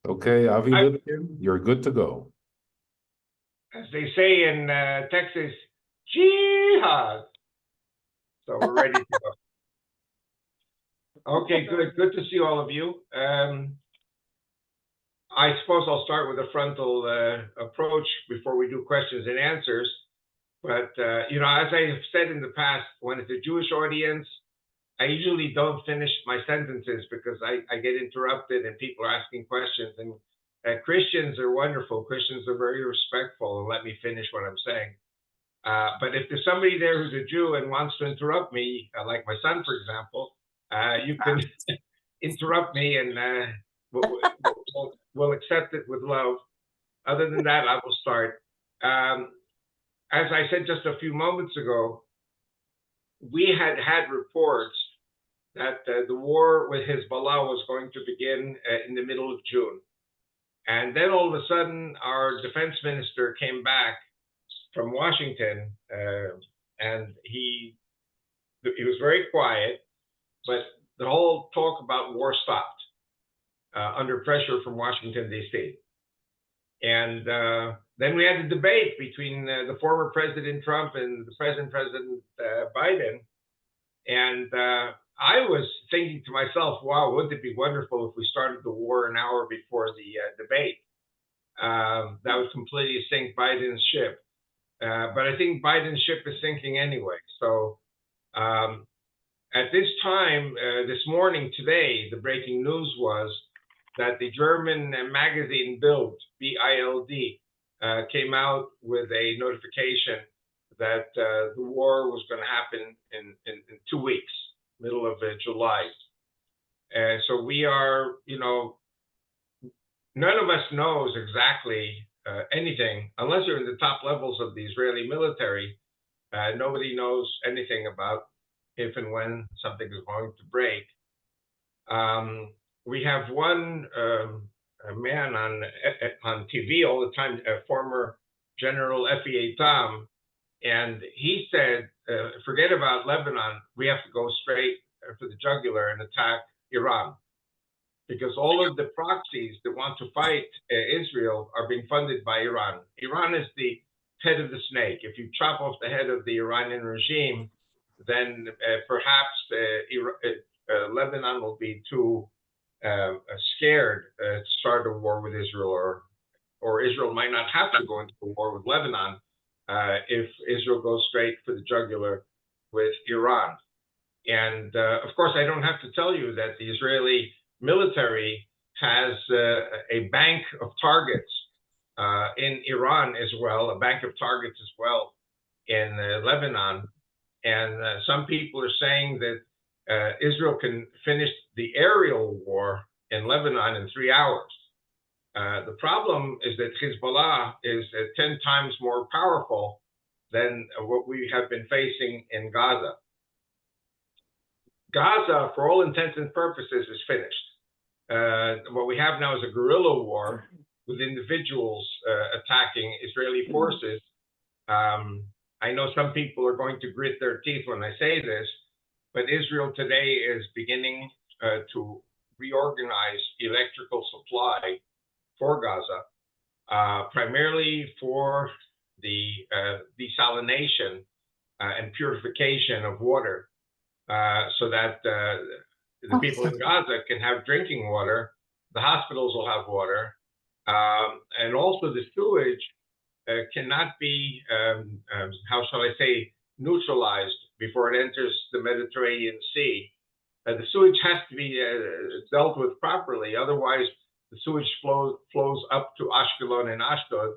Okay, Avi I, Lipkin, you're good to go. as they say in Texas, jihad. So we're ready to go. Okay, good. Good to see all of you. I suppose I'll start with a frontal approach before we do questions and answers. But as I have said in the past, when it's a Jewish audience, I usually don't finish my sentences because I get interrupted and people are asking questions. And Christians are wonderful. Christians are very respectful and let me finish what I'm saying. But if there's somebody there who's a Jew and wants to interrupt me, like my son, for example, you can interrupt me and we'll accept it with love. Other than that, I will start. As I said just a few moments ago, we had reports that the war with Hezbollah was going to begin in the middle of June. And then all of a sudden, our defense minister came back from Washington, and he was very quiet, but the whole talk about war stopped under pressure from Washington, D.C. And then we had a debate between the former President Trump and the present President Biden. And I was thinking to myself, wow, wouldn't it be wonderful if we started the war an hour before the debate? That would completely sink Biden's ship. But I think Biden's ship is sinking anyway. So at this time, this morning, today, the breaking news was that the German magazine Bild, B-I-L-D, came out with a notification that the war was going to happen in 2 weeks, middle of July. So we are, none of us knows exactly anything, unless you're in the top levels of the Israeli military. Nobody knows anything about if and when something is going to break. We have one man on TV all the time, a former General F.E.A. Tom, and he said, forget about Lebanon, we have to go straight for the jugular and attack Iran. Because all of the proxies that want to fight Israel are being funded by Iran. Iran is the head of the snake. If you chop off the head of the Iranian regime, then perhaps Lebanon will be too scared to start a war with Israel, or Israel might not have to go into a war with Lebanon if Israel goes straight for the jugular with Iran. And of course, I don't have to tell you that the Israeli military has a bank of targets in Iran as well, a bank of targets as well in Lebanon. And some people are saying that Israel can finish the aerial war in Lebanon in 3 hours. The problem is that Hezbollah is 10 times more powerful than what we have been facing in Gaza. Gaza, for all intents and purposes, is finished. What we have now is a guerrilla war with individuals attacking Israeli forces. I know some people are going to grit their teeth when I say this, but Israel today is beginning to reorganize electrical supply for Gaza, primarily for the desalination and purification of water, so that the people in Gaza can have drinking water, the hospitals will have water, and also the sewage cannot be, how shall I say, neutralized before it enters the Mediterranean Sea. The sewage has to be dealt with properly, otherwise the sewage flows up to Ashkelon and Ashdod,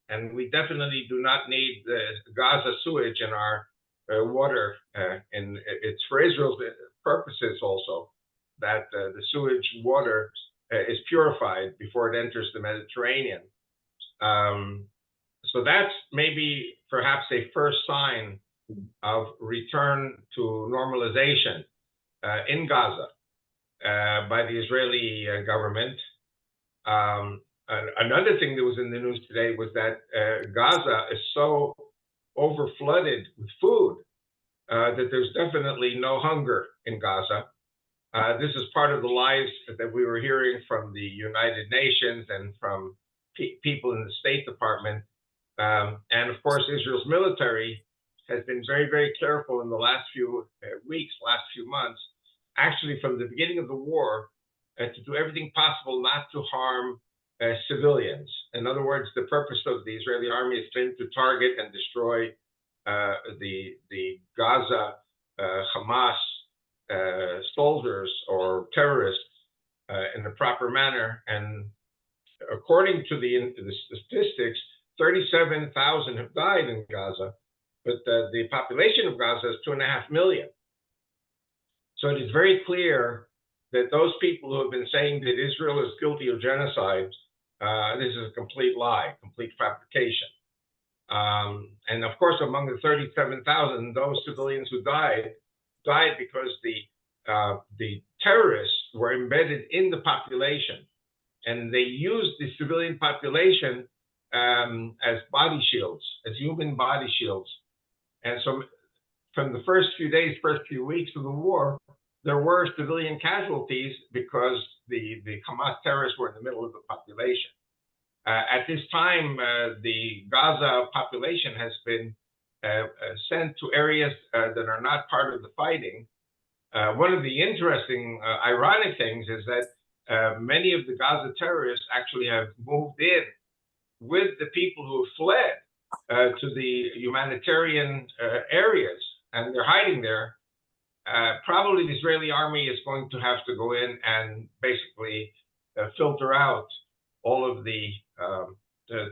and we definitely do not need the Gaza sewage in our water, and it's for Israel's purposes also that the sewage water is purified before it enters the Mediterranean. So that's maybe perhaps a first sign of return to normalization in Gaza by the Israeli government. Another thing that was in the news today was that Gaza is so overflooded with food that there's definitely no hunger in Gaza. This is part of the lies that we were hearing from the United Nations and from people in the State Department. And of course, Israel's military has been very, very careful in the last few weeks, last few months, actually from the beginning of the war, to do everything possible not to harm civilians. In other words, the purpose of the Israeli army has been to target and destroy the Gaza Hamas soldiers or terrorists in the proper manner. And according to the statistics, 37,000 have died in Gaza, but the population of Gaza is 2.5 million. So it is very clear that those people who have been saying that Israel is guilty of genocide, this is a complete lie, complete fabrication. And of course, among the 37,000, those civilians who died because the terrorists were embedded in the population, and they used the civilian population as body shields, as human body shields. And so from the first few days, first few weeks of the war, there were civilian casualties because the Hamas terrorists were in the middle of the population. At this time, the Gaza population has been sent to areas that are not part of the fighting. One of the interesting, ironic things is that many of the Gaza terrorists actually have moved in with the people who have fled to the humanitarian areas, and they're hiding there. Probably the Israeli army is going to have to go in and basically filter out all of the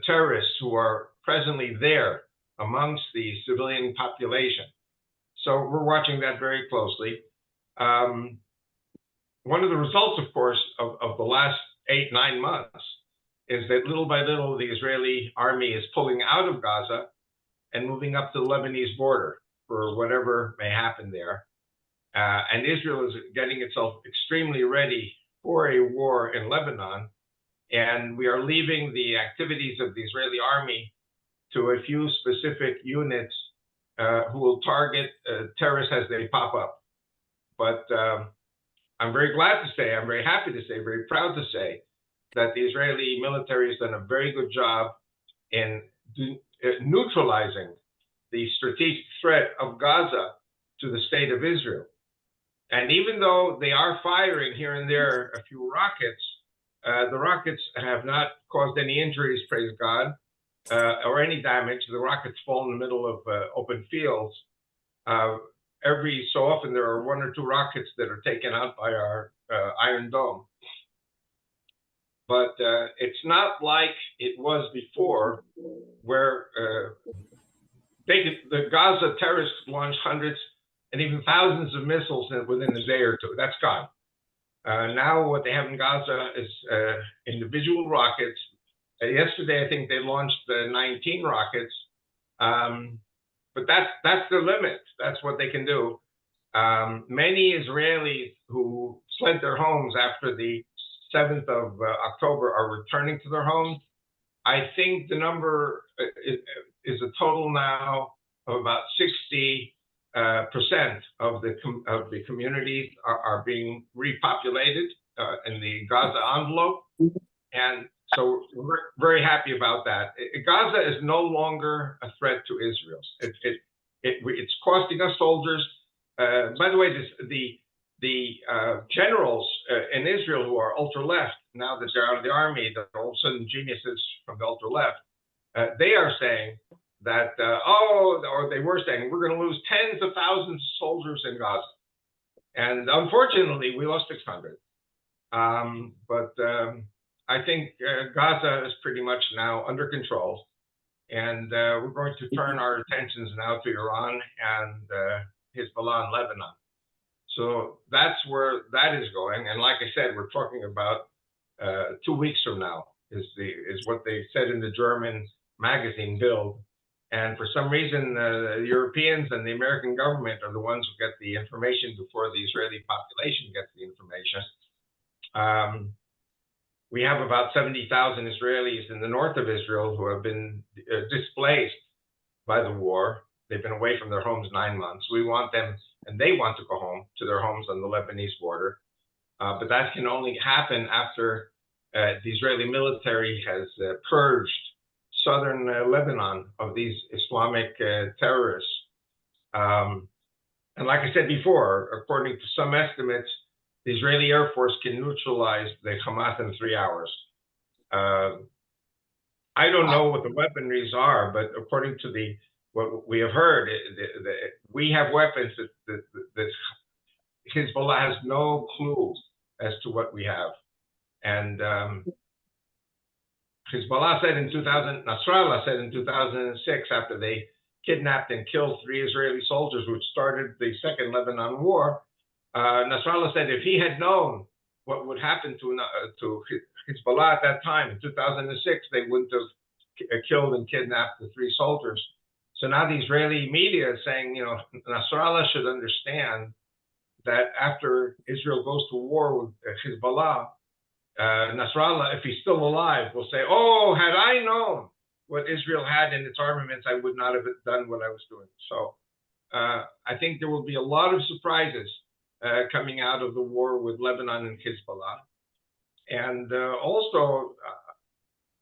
terrorists who are presently there amongst the civilian population. So we're watching that very closely. One of the results, of course, of the last 8-9 months is that little by little, the Israeli army is pulling out of Gaza and moving up to the Lebanese border for whatever may happen there. And Israel is getting itself extremely ready for a war in Lebanon. And we are leaving the activities of the Israeli army to a few specific units who will target terrorists as they pop up. But I'm very glad to say, I'm very happy to say, very proud to say that the Israeli military has done a very good job in neutralizing the strategic threat of Gaza to the state of Israel. And even though they are firing here and there a few rockets, the rockets have not caused any injuries, praise God, or any damage. The rockets fall in the middle of open fields. Every so often, there are 1 or 2 rockets that are taken out by our Iron Dome. But it's not like it was before, where the Gaza terrorists launched hundreds and even thousands of missiles within a day or two. That's gone. Now what they have in Gaza is individual rockets. Yesterday, I think they launched 19 rockets. But that's their limit. That's what they can do. Many Israelis who fled their homes after the 7th of October are returning to their homes. I think the number is a total now of about 60% of the communities are being repopulated in the Gaza envelope, and so we're very happy about that. Gaza is no longer a threat to Israel. It's costing us soldiers. By the way, the generals in Israel who are ultra-left, now that they're out of the army, they're all of a sudden geniuses from the ultra-left, they are saying that, or they were saying, we're going to lose tens of thousands of soldiers in Gaza. And unfortunately, we lost 600. But I think Gaza is pretty much now under control. And we're going to turn our attentions now to Iran and Hezbollah and Lebanon. So that's where that is going. And like I said, we're talking about 2 weeks from now is what they said in the German magazine Bild. And for some reason, the Europeans and the American government are the ones who get the information before the Israeli population gets the information. We have about 70,000 Israelis in the north of Israel who have been displaced by the war. They've been away from their homes 9 months. We want them, and they want to go home to their homes on the Lebanese border. but that can only happen after the Israeli military has purged southern Lebanon of these Islamic terrorists. And like I said before, according to some estimates, the Israeli Air Force can neutralize the Hamas in 3 hours. I don't know what the weaponries are, but according to what we have heard, we have weapons that Hezbollah has no clue as to what we have. And Hezbollah said Nasrallah said in 2006, after they kidnapped and killed 3 Israeli soldiers, which started the Second Lebanon War, Nasrallah said if he had known what would happen to Hezbollah at that time in 2006, they wouldn't have killed and kidnapped the 3 soldiers. So now the Israeli media is saying, Nasrallah should understand that after Israel goes to war with Hezbollah, Nasrallah, if he's still alive, will say, oh, had I known what Israel had in its armaments, I would not have done what I was doing. So I think there will be a lot of surprises coming out of the war with Lebanon and Hezbollah. And also,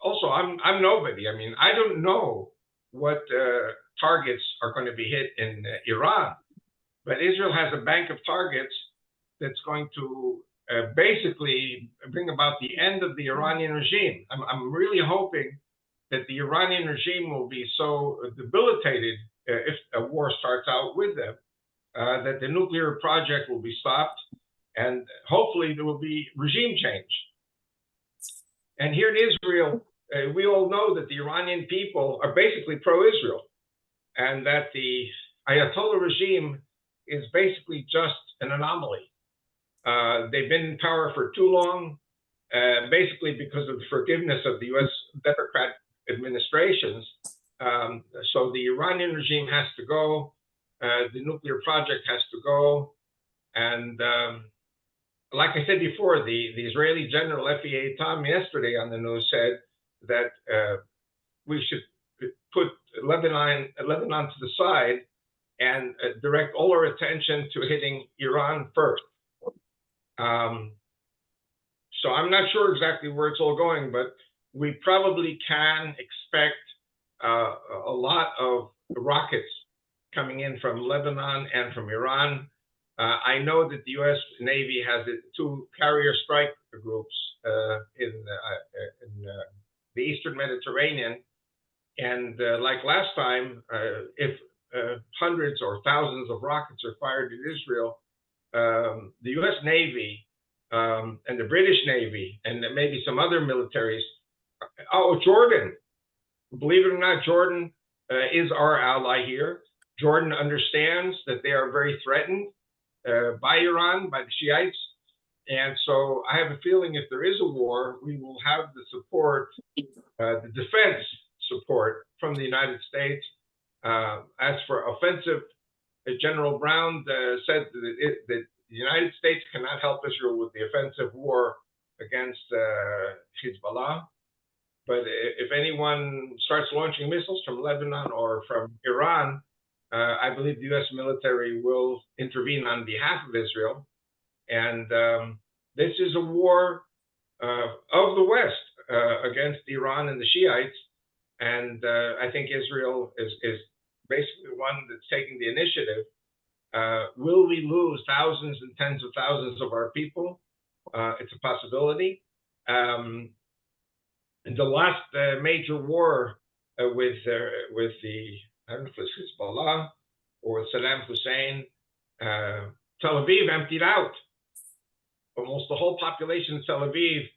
I'm nobody. I mean, I don't know what targets are going to be hit in Iran, but Israel has a bank of targets that's going to basically bring about the end of the Iranian regime. I'm really hoping that the Iranian regime will be so debilitated if a war starts out with them, that the nuclear project will be stopped, and hopefully there will be regime change. And here in Israel, we all know that the Iranian people are basically pro-Israel, and that the Ayatollah regime is basically just an anomaly. They've been in power for too long, basically because of the forgiveness of the U.S. Democrat administrations. So the Iranian regime has to go, the nuclear project has to go, and like I said before, the Israeli General Efi Eitam yesterday on the news said that we should put Lebanon to the side and direct all our attention to hitting Iran first. So I'm not sure exactly where it's all going, but we probably can expect a lot of rockets coming in from Lebanon and from Iran. I know that the U.S. Navy has 2 carrier strike groups in the Eastern Mediterranean. And like last time, if hundreds or thousands of rockets are fired at Israel, the U.S. Navy and the British Navy and maybe some other militaries, Jordan, believe it or not, Jordan is our ally here. Jordan understands that they are very threatened by Iran, by the Shiites. And so I have a feeling if there is a war, we will have the support, the defense support from the United States. As for offensive, General Brown said that the United States cannot help Israel with the offensive war against Hezbollah. But if anyone starts launching missiles from Lebanon or from Iran, I believe the U.S. military will intervene on behalf of Israel. And this is a war of the West against Iran and the Shiites. And I think Israel is basically the one that's taking the initiative. Will we lose thousands and tens of thousands of our people? It's a possibility. In the last major war with the, I don't know if it's Hezbollah or Saddam Hussein, Tel Aviv emptied out. Almost the whole population of Tel Aviv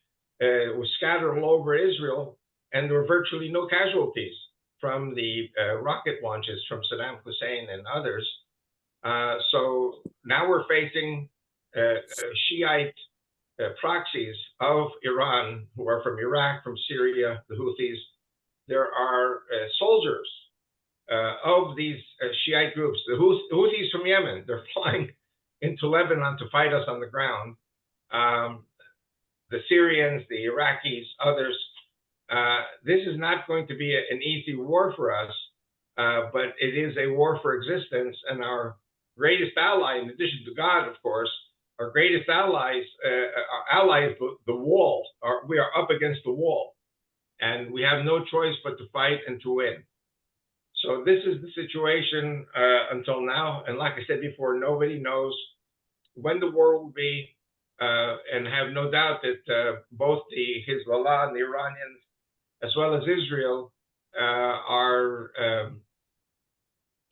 was scattered all over Israel, and there were virtually no casualties from the rocket launches from Saddam Hussein and others. So now we're facing Shiite proxies of Iran, who are from Iraq, from Syria, the Houthis. There are soldiers of these Shiite groups. The Houthis from Yemen, they're flying into Lebanon to fight us on the ground. The Syrians, the Iraqis, others. This is not going to be an easy war for us, but it is a war for existence. And our greatest ally, in addition to God, of course, our greatest allies, the wall. We are up against the wall, and we have no choice but to fight and to win. So this is the situation until now. And like I said before, nobody knows when the war will be, and have no doubt that both the Hezbollah and the Iranians, as well as Israel, are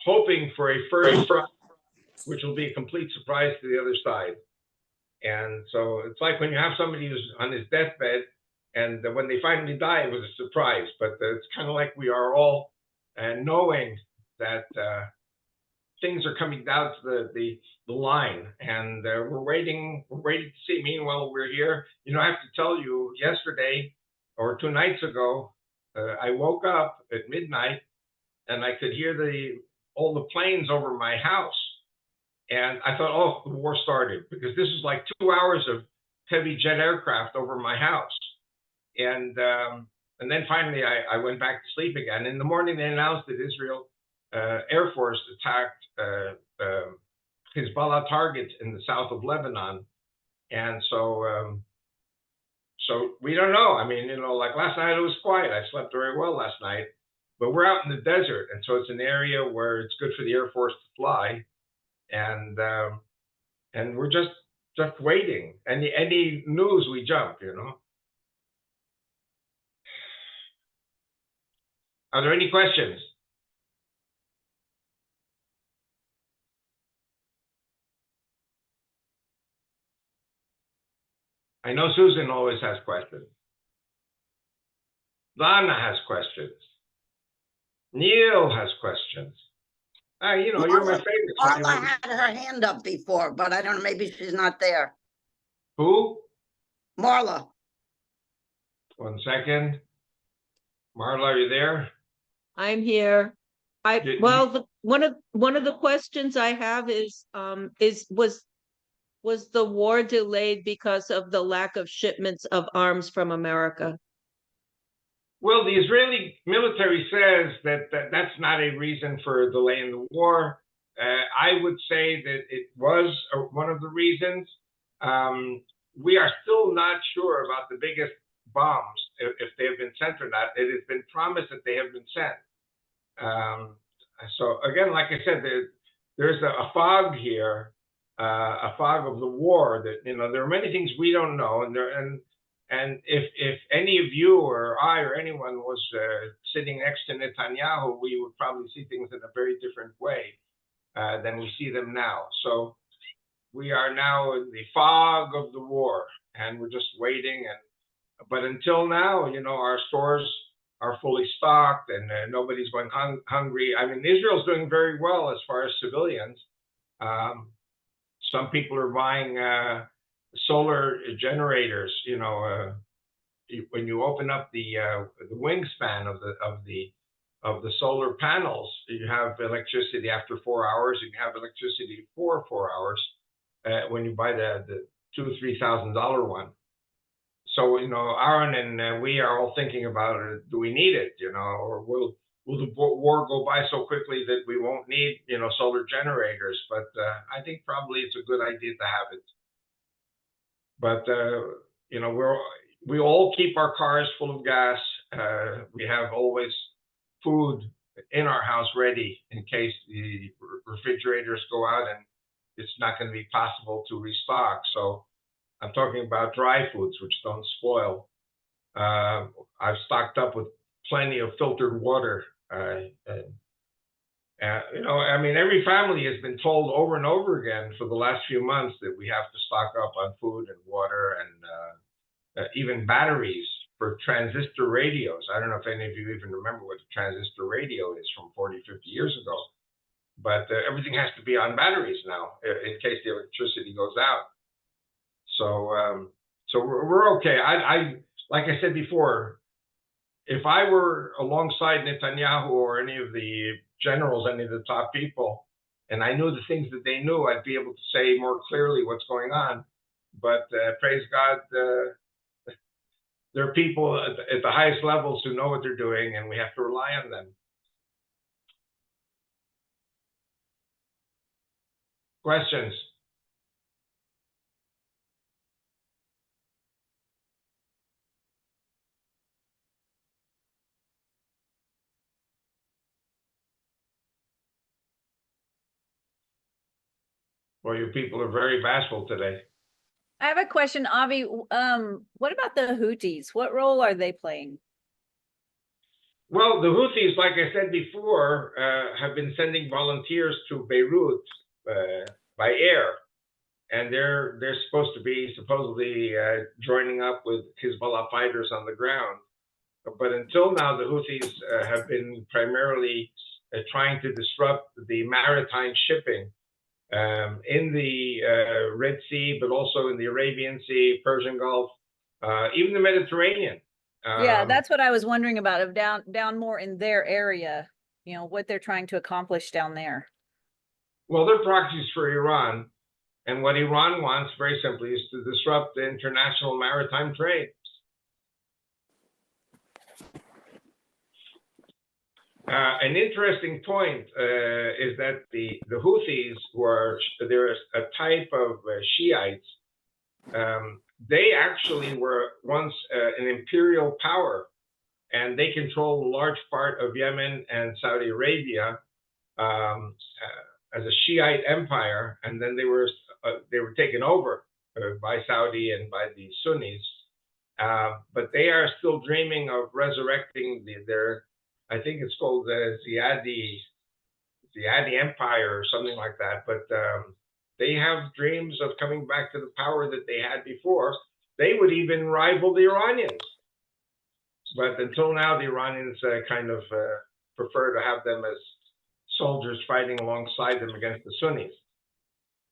hoping for a first front, which will be a complete surprise to the other side. And so it's like when you have somebody who's on his deathbed, and when they finally die, it was a surprise. But it's kind of like we are all knowing that things are coming down to the line, and we're waiting to see. Meanwhile, we're here. You know, I have to tell you, yesterday or 2 nights ago, I woke up at midnight, and I could hear all the planes over my house. And I thought, oh, the war started, because this is like 2 hours of heavy jet aircraft over my house. And then finally I went back to sleep again. In the morning, they announced that Israel Air Force attacked Hezbollah targets in the south of Lebanon. And so we don't know. I mean, you know, like last night it was quiet. I slept very well last night. But we're out in the desert, and so it's an area where it's good for the Air Force to fly. And we're just waiting. Any news, we jump, you know. Are there any questions? I know Susan always has questions. Donna has questions. Neil has questions. You know, you're my favorite. Marla had her hand up before, but I don't know, maybe she's not there. Who? Marla. 1 second. Marla, are you there? I'm here. One of the questions I have is was the war delayed because of the lack of shipments of arms from America? Well, the Israeli military says that that's not a reason for a delay in the war. I would say that it was one of the reasons. We are still not sure about the biggest bombs, if they have been sent or not. It has been promised that they have been sent. So again, like I said, there's a fog here, a fog of the war. That, you know, there are many things we don't know, and if any of you or I or anyone was sitting next to Netanyahu, we would probably see things in a very different way than we see them now. So we are now in the fog of the war, and we're just waiting. But until now, you know, our stores are fully stocked, and nobody's going hungry. I mean, Israel's doing very well as far as civilians. Some people are buying solar generators. You know, when you open up the wingspan of the solar panels, you have electricity after 4 hours. You have electricity for 4 hours when you buy the $2,000-3,000 one. So, you know, Aaron and we are all thinking about it. Do we need it? You know, or will the war go by so quickly that we won't need, you know, solar generators? But I think probably it's a good idea to have it. But you know, we all keep our cars full of gas. We have always food in our house ready in case the refrigerators go out and it's not going to be possible to restock. So I'm talking about dry foods, which don't spoil. I've stocked up with plenty of filtered water. You know, I mean, every family has been told over and over again for the last few months that we have to stock up on food and water, and even batteries for transistor radios. I don't know if any of you even remember what a transistor radio is from 40, 50 years ago. But everything has to be on batteries now in case the electricity goes out. So we're okay. I like I said before, if I were alongside Netanyahu or any of the generals, any of the top people, and I knew the things that they knew, I'd be able to say more clearly what's going on. But praise God, there are people at the highest levels who know what they're doing, and we have to rely on them. Questions? Well, you people are very bashful today. I have a question, Avi. What about the Houthis? What role are they playing? Well, the Houthis, like I said before, have been sending volunteers to Beirut by air, and they're supposed to be supposedly joining up with Hezbollah fighters on the ground. But until now, the Houthis have been primarily trying to disrupt the maritime shipping in the Red Sea, but also in the Arabian Sea, Persian Gulf, even the Mediterranean. Yeah, that's what I was wondering about, of down more in their area, you know, what they're trying to accomplish down there. Well, they're proxies for Iran. And what Iran wants, very simply, is to disrupt the international maritime trade. An interesting point is that the Houthis, they're a type of Shiites. They actually were once an imperial power, and they control a large part of Yemen and Saudi Arabia as a Shiite empire, and then they were taken over by Saudi and by the Sunnis. But they are still dreaming of resurrecting their, I think it's called the Ziyadi Empire or something like that. But they have dreams of coming back to the power that they had before. They would even rival the Iranians. But until now, the Iranians kind of prefer to have them as soldiers fighting alongside them against the Sunnis.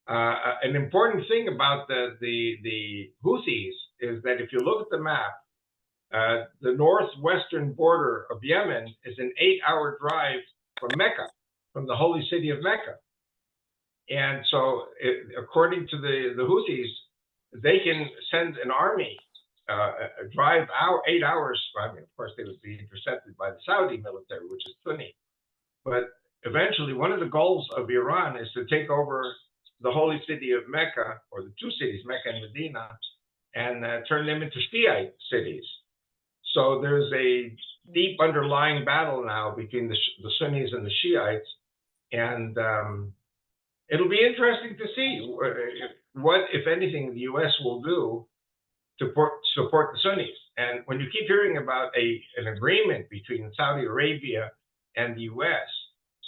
An important thing about the Houthis is that if you look at the map, the northwestern border of Yemen is an 8-hour drive from Mecca, from the holy city of Mecca. And so, according to the Houthis, they can send an army, drive 8 hours. I mean, of course, they would be intercepted by the Saudi military, which is Sunni. But eventually, one of the goals of Iran is to take over the holy city of Mecca, or the two cities, Mecca and Medina, and turn them into Shiite cities. So there's a deep underlying battle now between the Sunnis and the Shiites, and it'll be interesting to see what, if anything, the U.S. will do to support the Sunnis. And when you keep hearing about an agreement between Saudi Arabia and the U.S.,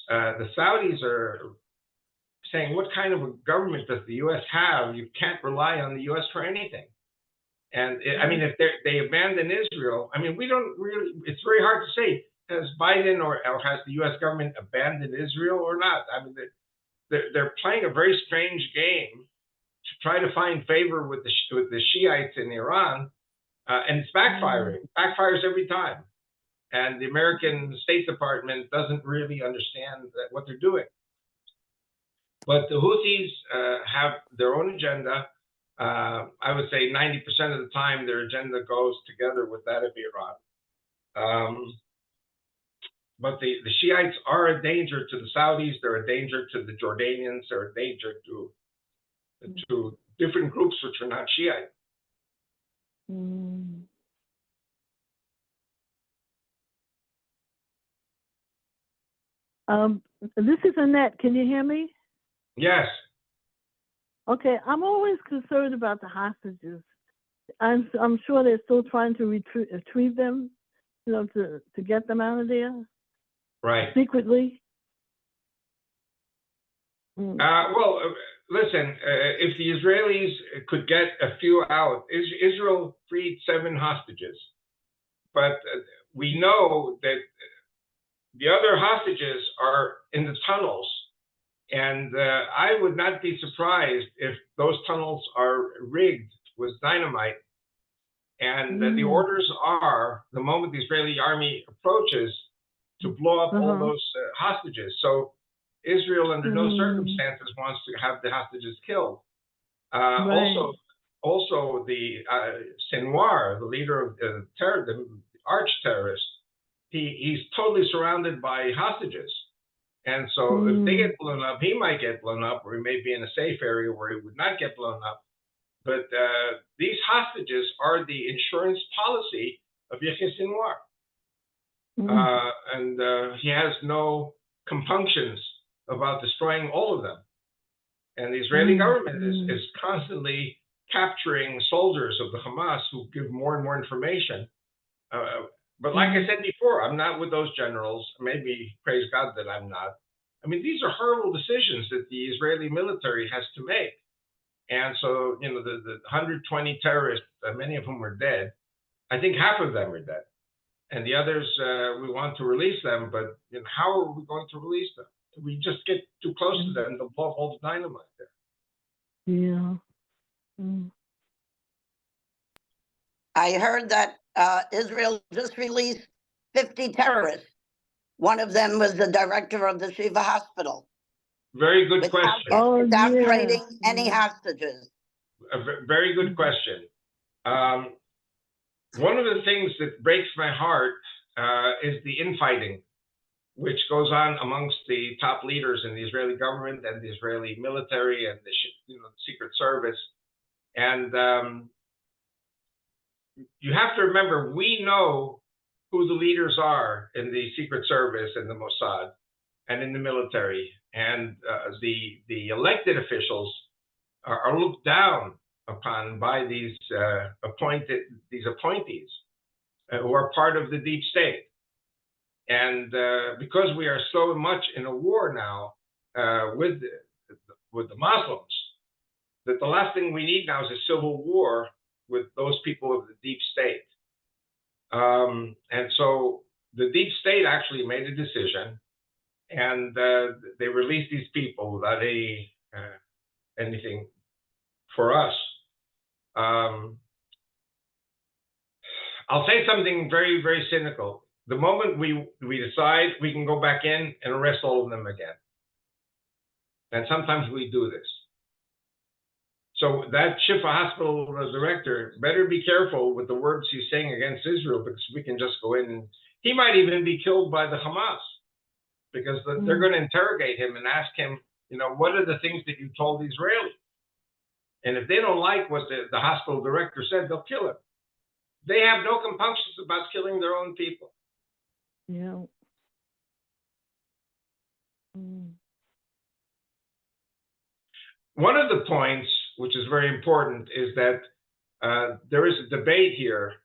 the Saudis are saying, what kind of a government does the U.S. have? You can't rely on the U.S. for anything. And I mean, if they abandon Israel, I mean, we don't really, it's very hard to say, has Biden or has the U.S. government abandoned Israel or not? I mean, they're playing a very strange game to try to find favor with the Shiites in Iran, and it's backfiring. Backfires every time. And the American State Department doesn't really understand what they're doing. But the Houthis have their own agenda. I would say 90% of the time their agenda goes together with that of Iran. But the Shiites are a danger to the Saudis, they're a danger to the Jordanians, they're a danger to different groups which are not Shiite. This is Annette. Can you hear me? Yes. Okay, I'm always concerned about the hostages. I'm sure they're still trying to retrieve them, you know, to get them out of there. Right. Secretly. Well, listen, if the Israelis could get a few out, Israel freed 7 hostages. But we know that the other hostages are in the tunnels. And I would not be surprised if those tunnels are rigged with dynamite. And the orders are, the moment the Israeli army approaches, to blow up all those hostages. So Israel, under no circumstances, wants to have the hostages killed. Also, the Sinwar, the leader of the arch terrorist, he's totally surrounded by hostages. And so if they get blown up, he might get blown up, or he may be in a safe area where he would not get blown up. But these hostages are the insurance policy of Yahya Sinwar. And he has no compunctions about destroying all of them. And the Israeli government is constantly capturing soldiers of the Hamas who give more and more information. But like I said before, I'm not with those generals. Maybe, praise God that I'm not. I mean, these are horrible decisions that the Israeli military has to make. And so, you know, the 120 terrorists, many of whom are dead, I think half of them are dead. And the others, we want to release them, but you know, how are we going to release them? We just get too close to them, they'll blow up all the dynamite there. Yeah. I heard that Israel just released 50 terrorists. One of them was the director of the Shiva hospital. Very good Without, question. without yeah. trading any hostages. Very good question. One of the things that breaks my heart is the infighting, which goes on amongst the top leaders in the Israeli government and the Israeli military and the Secret Service. And you have to remember, we know who the leaders are in the Secret Service and the Mossad and in the military. And the elected officials are looked down upon by these appointees who are part of the deep state. And because we are so much in a war now with the Muslims, that the last thing we need now is a civil war with those people of the deep state. And so the deep state actually made a decision, and they released these people without anything for us. I'll say something very, very cynical. The moment we decide, we can go back in and arrest all of them again. And sometimes we do this. So that Shifa hospital director better be careful with the words he's saying against Israel, because we can just go in and he might even be killed by the Hamas, because they're going to interrogate him and ask him, you know, what are the things that you told the Israelis? And if they don't like what the hospital director said, they'll kill him. They have no compunctions about killing their own people. Yeah. One of the points, which is very important, is that there is a debate here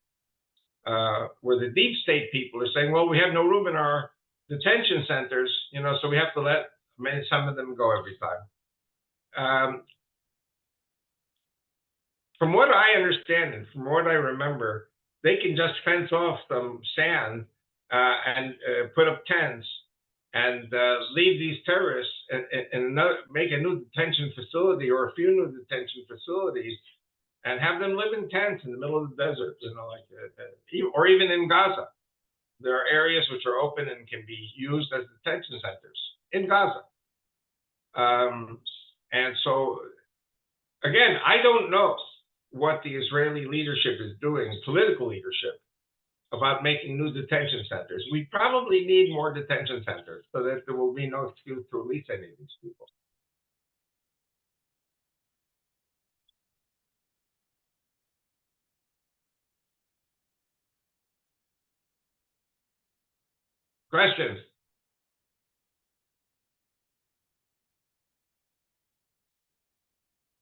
where the deep state people are saying, well, we have no room in our detention centers, you know, so we have to let some of them go every time. From what I understand and from what I remember, they can just fence off some sand and put up tents and leave these terrorists and make a new detention facility or a few new detention facilities and have them live in tents in the middle of the desert, you know, like or even in Gaza. There are areas which are open and can be used as detention centers in Gaza. And so, again, I don't know what the Israeli leadership is doing, political leadership, about making new detention centers. We probably need more detention centers so that there will be no excuse to release any of these people. Questions?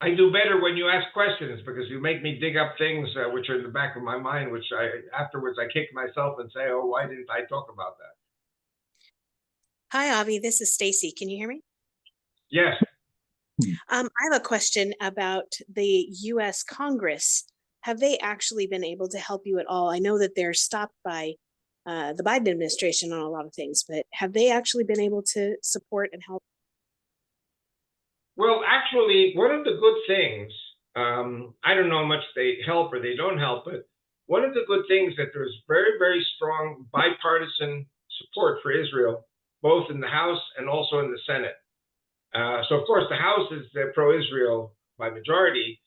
I do better when you ask questions, because you make me dig up things which are in the back of my mind, which afterwards I kick myself and say, oh, why didn't I talk about that? Hi, Avi. This is Stacy. Can you hear me? Yes. I have a question about the U.S. Congress. Have they actually been able to help you at all? I know that they're stopped by the Biden administration on a lot of things, but have they actually been able to support and help? Well, actually, one of the good things, I don't know how much they help or they don't help, but one of the good things that there's very, very strong bipartisan support for Israel, both in the House and also in the Senate. So, of course, the House is pro-Israel by majority,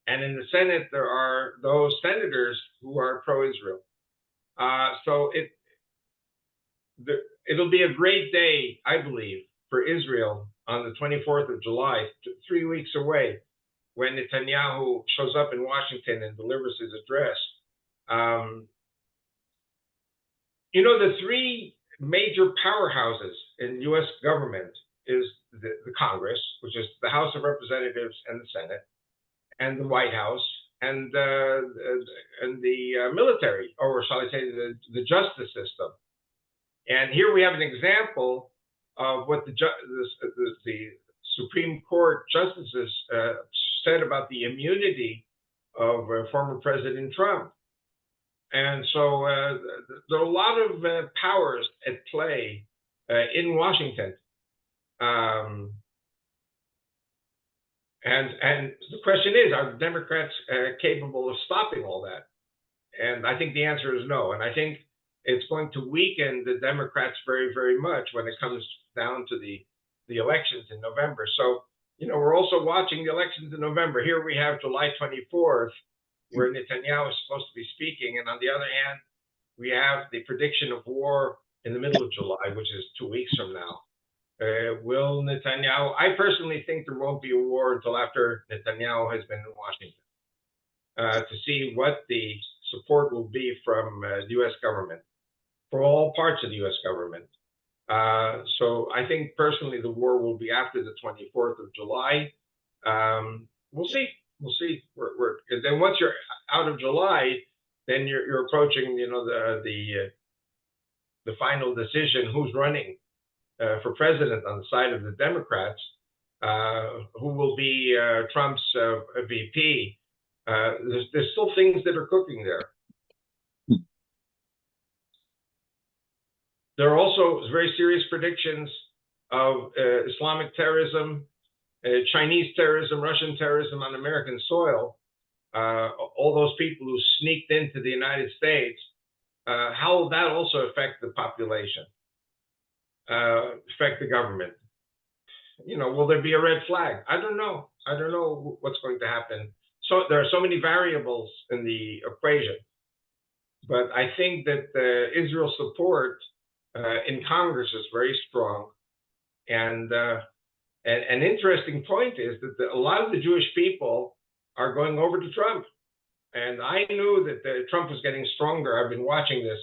and in the Senate, there are those senators who are pro-Israel. So it'll be a great day, I believe, for Israel on the 24th of July, 3 weeks away, when Netanyahu shows up in Washington and delivers his address. You know, the three major powerhouses in U.S. government, is the Congress, which is the House of Representatives and the Senate, and the White House, and the military, or shall I say, the justice system. And here we have an example of what the Supreme Court justices said about the immunity of former President Trump. And so there are a lot of powers at play in Washington. And the question is, are the Democrats capable of stopping all that? And I think the answer is no. And I think it's going to weaken the Democrats very, very much when it comes down to the elections in November. So, you know, we're also watching the elections in November. Here we have July 24th, where Netanyahu is supposed to be speaking. And on the other hand, we have the prediction of war in the middle of July, which is 2 weeks from now. Will Netanyahu, I personally think there won't be a war until after Netanyahu has been in Washington to see what the support will be from the U.S. government, for all parts of the U.S. government. So I think personally the war will be after the 24th of July. We'll see. We'll see. And then once you're out of July, then you're approaching, you know, the final decision, who's running for president on the side of the Democrats, who will be Trump's VP. There's still things that are cooking there. There are also very serious predictions of Islamic terrorism, Chinese terrorism, Russian terrorism on American soil. All those people who sneaked into the United States, how will that also affect the population, affect the government? You know, will there be a red flag? I don't know. I don't know what's going to happen. So there are so many variables in the equation. But I think that Israel's support in Congress is very strong. And an interesting point is that a lot of the Jewish people are going over to Trump. And I knew that Trump was getting stronger. I've been watching this,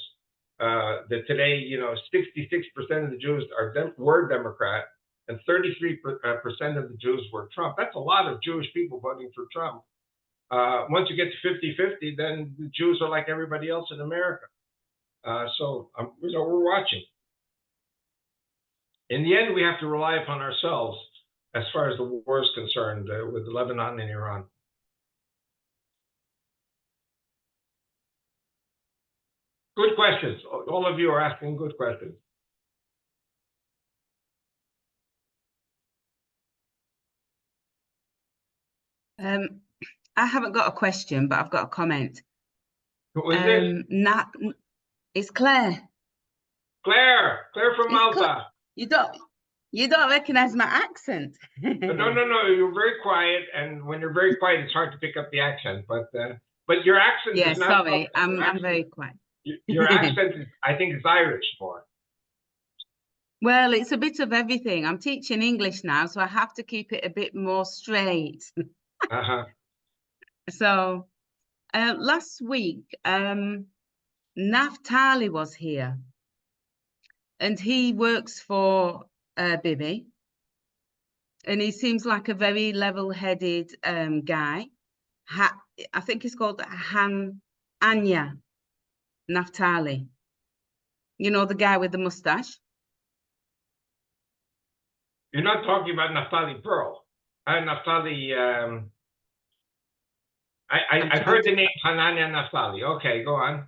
that today, you know, 66% of the Jews were Democrat, and 33% of the Jews were Trump. That's a lot of Jewish people voting for Trump. Once you get to 50-50, then the Jews are like everybody else in America. So, you know, we're watching. In the end, we have to rely upon ourselves as far as the war is concerned with Lebanon and Iran. Good questions. All of you are asking good questions. I haven't got a question, but I've got a comment. Who is it? It's Claire. Claire from Malta. You don't recognize my accent. No. You're very quiet, and when you're very quiet, it's hard to pick up the accent. But your accent Yeah, is not. sorry, I'm very quiet. Your accent is, I think, is Irish more. Well, it's a bit of everything. I'm teaching English now, so I have to keep it a bit more straight. So last week, Naftali was here, and he works for Bibi, and he seems like a very level-headed guy. I think he's called Anya Naftali. You know, the guy with the mustache? You're not talking about Naftali Pearl. Naftali, I've heard the name Hanania Naftali. Okay, go on.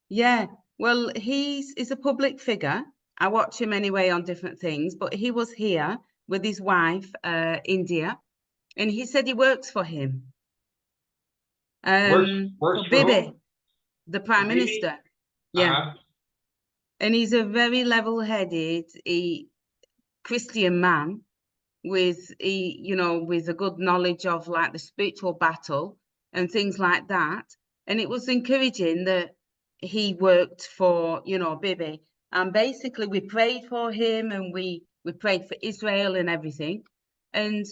Yeah, well, he's a public figure. I watch him anyway on different things, but he was here with his wife, India, and he said he works for him. Works for Bibi, the Prime Minister. Yeah. And he's a very level-headed Christian man with with a good knowledge of like the spiritual battle and things like that. And it was encouraging that he worked for, Bibi. And basically we prayed for him, and we prayed for Israel and everything. And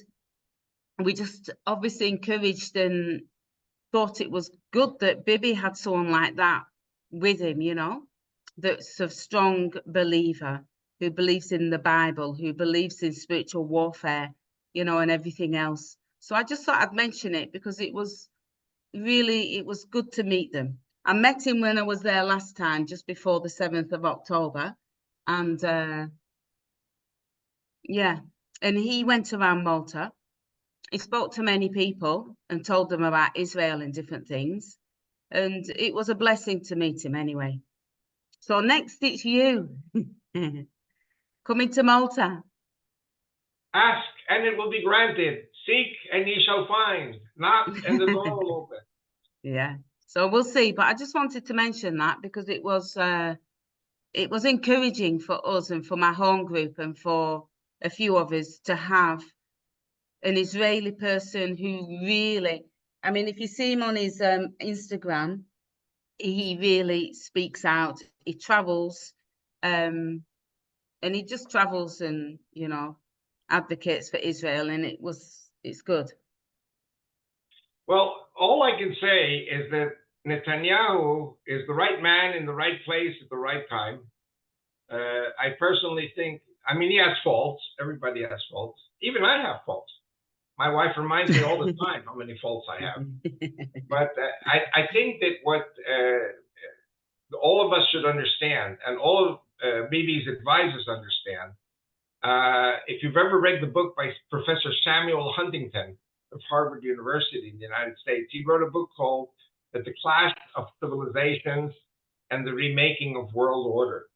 we just obviously encouraged and thought it was good that Bibi had someone like that with him, that's a strong believer. who believes in the Bible, who believes in spiritual warfare, you know, and everything else. So I just thought I'd mention it because it was good to meet them. I met him when I was there last time, just before the 7th of October. And yeah, and he went around Malta. He spoke to many people and told them about Israel and different things. And it was a blessing to meet him anyway. So next it's you. Coming to Malta. Ask and it will be granted. Seek and ye shall find. Knock and the door will open. Yeah. So we'll see. But I just wanted to mention that because it was encouraging for us and for my home group and for a few of us to have an Israeli person who really, I mean, if you see him on his Instagram, he really speaks out. He travels, and he just travels and, you know, advocates for Israel, and it's good. Well, all I can say is that Netanyahu is the right man in the right place at the right time. I personally think, I mean, he has faults. Everybody has faults. Even I have faults. My wife reminds me all the time how many faults I have. But I think that what all of us should understand, and all of Bibi's advisors understand, if you've ever read the book by Professor Samuel Huntington of Harvard University in the United States, he wrote a book called The Clash of Civilizations and the Remaking of World Order.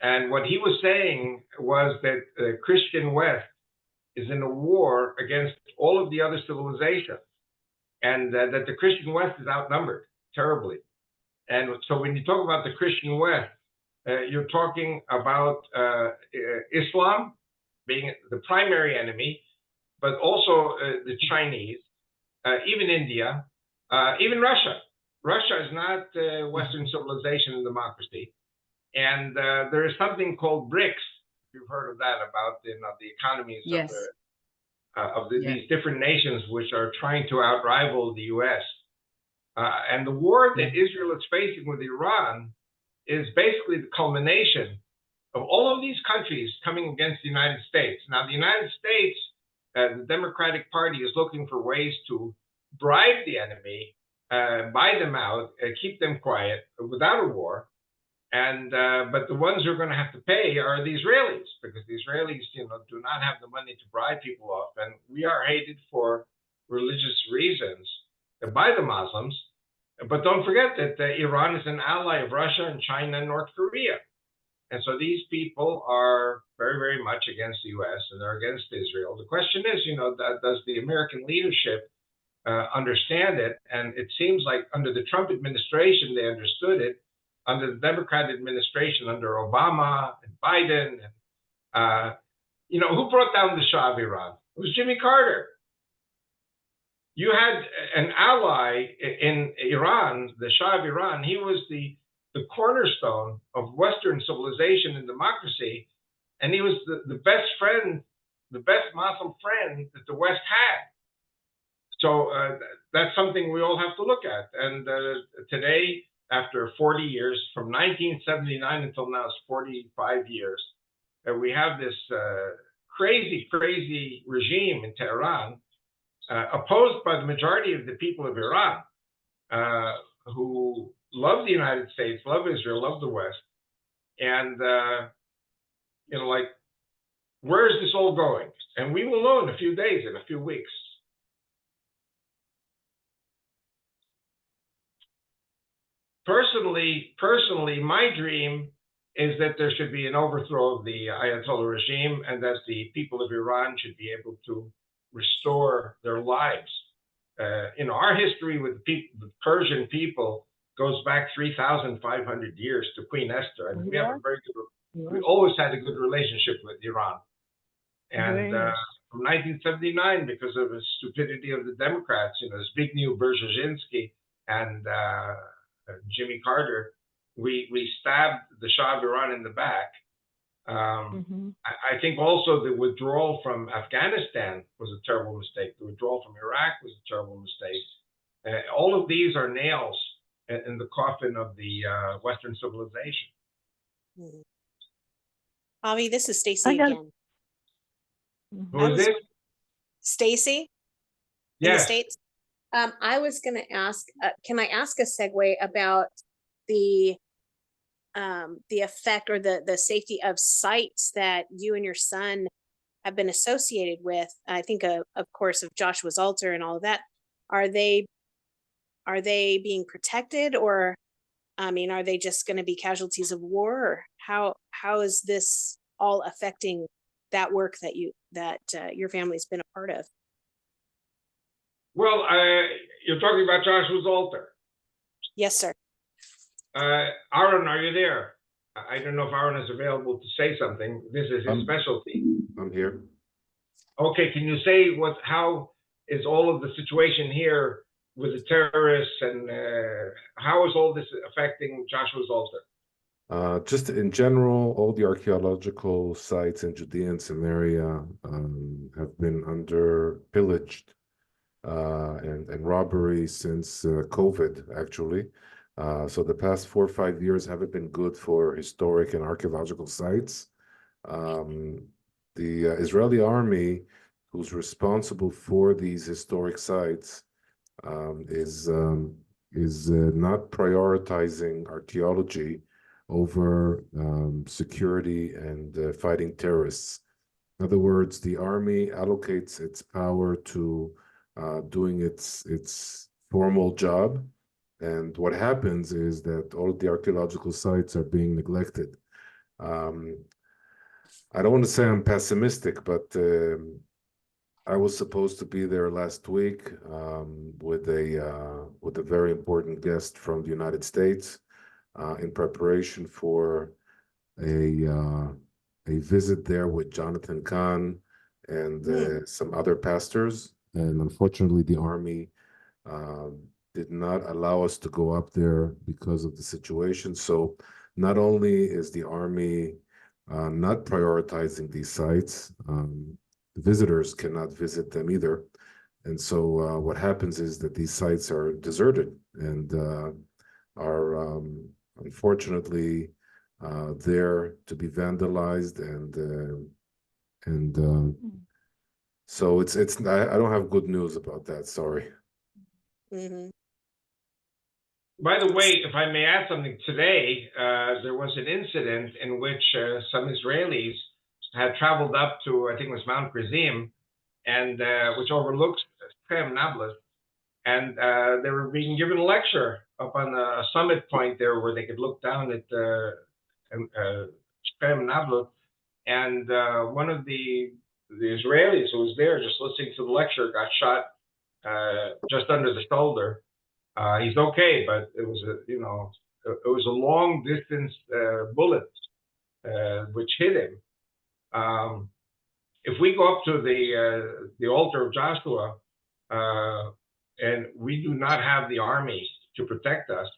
And what he was saying was that the Christian West is in a war against all of the other civilizations, and that the Christian West is outnumbered terribly. And so when you talk about the Christian West, you're talking about Islam being the primary enemy, but also the Chinese, even India, even Russia. Russia is not Western civilization and democracy. And there is something called BRICS. You've heard of that, about the economies Yes. of these different nations which are trying to outrival the U.S. And the war that Israel is facing with Iran is basically the culmination of all of these countries coming against the United States. Now, the United States, the Democratic Party is looking for ways to bribe the enemy, buy them out, keep them quiet without a war. And but the ones who are going to have to pay are the Israelis, because the Israelis, do not have the money to bribe people off, and we are hated for religious reasons by the Muslims. But don't forget that Iran is an ally of Russia and China and North Korea, and so these people are very, very much against the U.S. and they're against Israel. The question is, does the American leadership understand it? And it seems like under the Trump administration they understood it. Under the Democrat administration, under Obama and Biden, who brought down the Shah of Iran? It was Jimmy Carter. You had an ally in Iran, the Shah of Iran. He was the cornerstone of Western civilization and democracy, and he was the best friend, the best Muslim friend that the West had. So that's something we all have to look at. And today, after 40 years, from 1979 until now, it's 45 years, we have this crazy, crazy regime in Tehran, opposed by the majority of the people of Iran, who love the United States, love Israel, love the West. And, where is this all going? And we will know in a few days, in a few weeks. Personally, my dream is that there should be an overthrow of the Ayatollah regime, and that the people of Iran should be able to restore their lives. Our history with the Persian people goes back 3,500 years to Queen Esther. And we have a very good, we always had a good relationship with Iran. And from 1979, because of the stupidity of the Democrats, Zbigniew Brzezinski and Jimmy Carter, we stabbed the Shah of Iran in the back. I think also the withdrawal from Afghanistan was a terrible mistake. The withdrawal from Iraq was a terrible mistake. All of these are nails in the coffin of the Western civilization. Avi, this is Stacy I got- again. Who is it? Stacy in the Yes. States. I was going to ask, can I ask a segue about the effect or the safety of sites that you and your son have been associated with? I think of course of Joshua's altar and all of that. Are they being protected, or I mean, are they just going to be casualties of war, or how is this all affecting that work that your family's been a part of? Well, you're talking about Joshua's altar. Yes, sir. Aaron, are you there? I don't know if Aaron is available to say something. This is his specialty. I'm here. Okay, can you say how is all of the situation here with the terrorists, and how is all this affecting Joshua's altar? Just in general, all the archaeological sites in Judea and Samaria have been under pillaged and robbery since COVID, actually. So the past 4 or 5 years haven't been good for historic and archaeological sites. The Israeli army, who's responsible for these historic sites, is not prioritizing archaeology over security and fighting terrorists. In other words, the army allocates its power to doing its formal job, and what happens is that all of the archaeological sites are being neglected. I don't want to say I'm pessimistic, but I was supposed to be there last week with a very important guest from the United States in preparation for a visit there with Jonathan Kahn and some other pastors. And unfortunately, the army did not allow us to go up there because of the situation. So not only is the army not prioritizing these sites, visitors cannot visit them either. And so what happens is that these sites are deserted and are unfortunately there to be vandalized, and so I don't have good news about that. Sorry. Mm-hmm. By the way, if I may add something, today there was an incident in which some Israelis had traveled up to, I think it was Mount Gerizim, and which overlooks Shem Nablus, and they were being given a lecture up on a summit point there where they could look down at Shem Nablus, and one of the Israelis who was there just listening to the lecture got shot just under the shoulder. He's okay, but it was a long distance bullet which hit him. If we go up to the altar of Joshua and we do not have the army to protect us,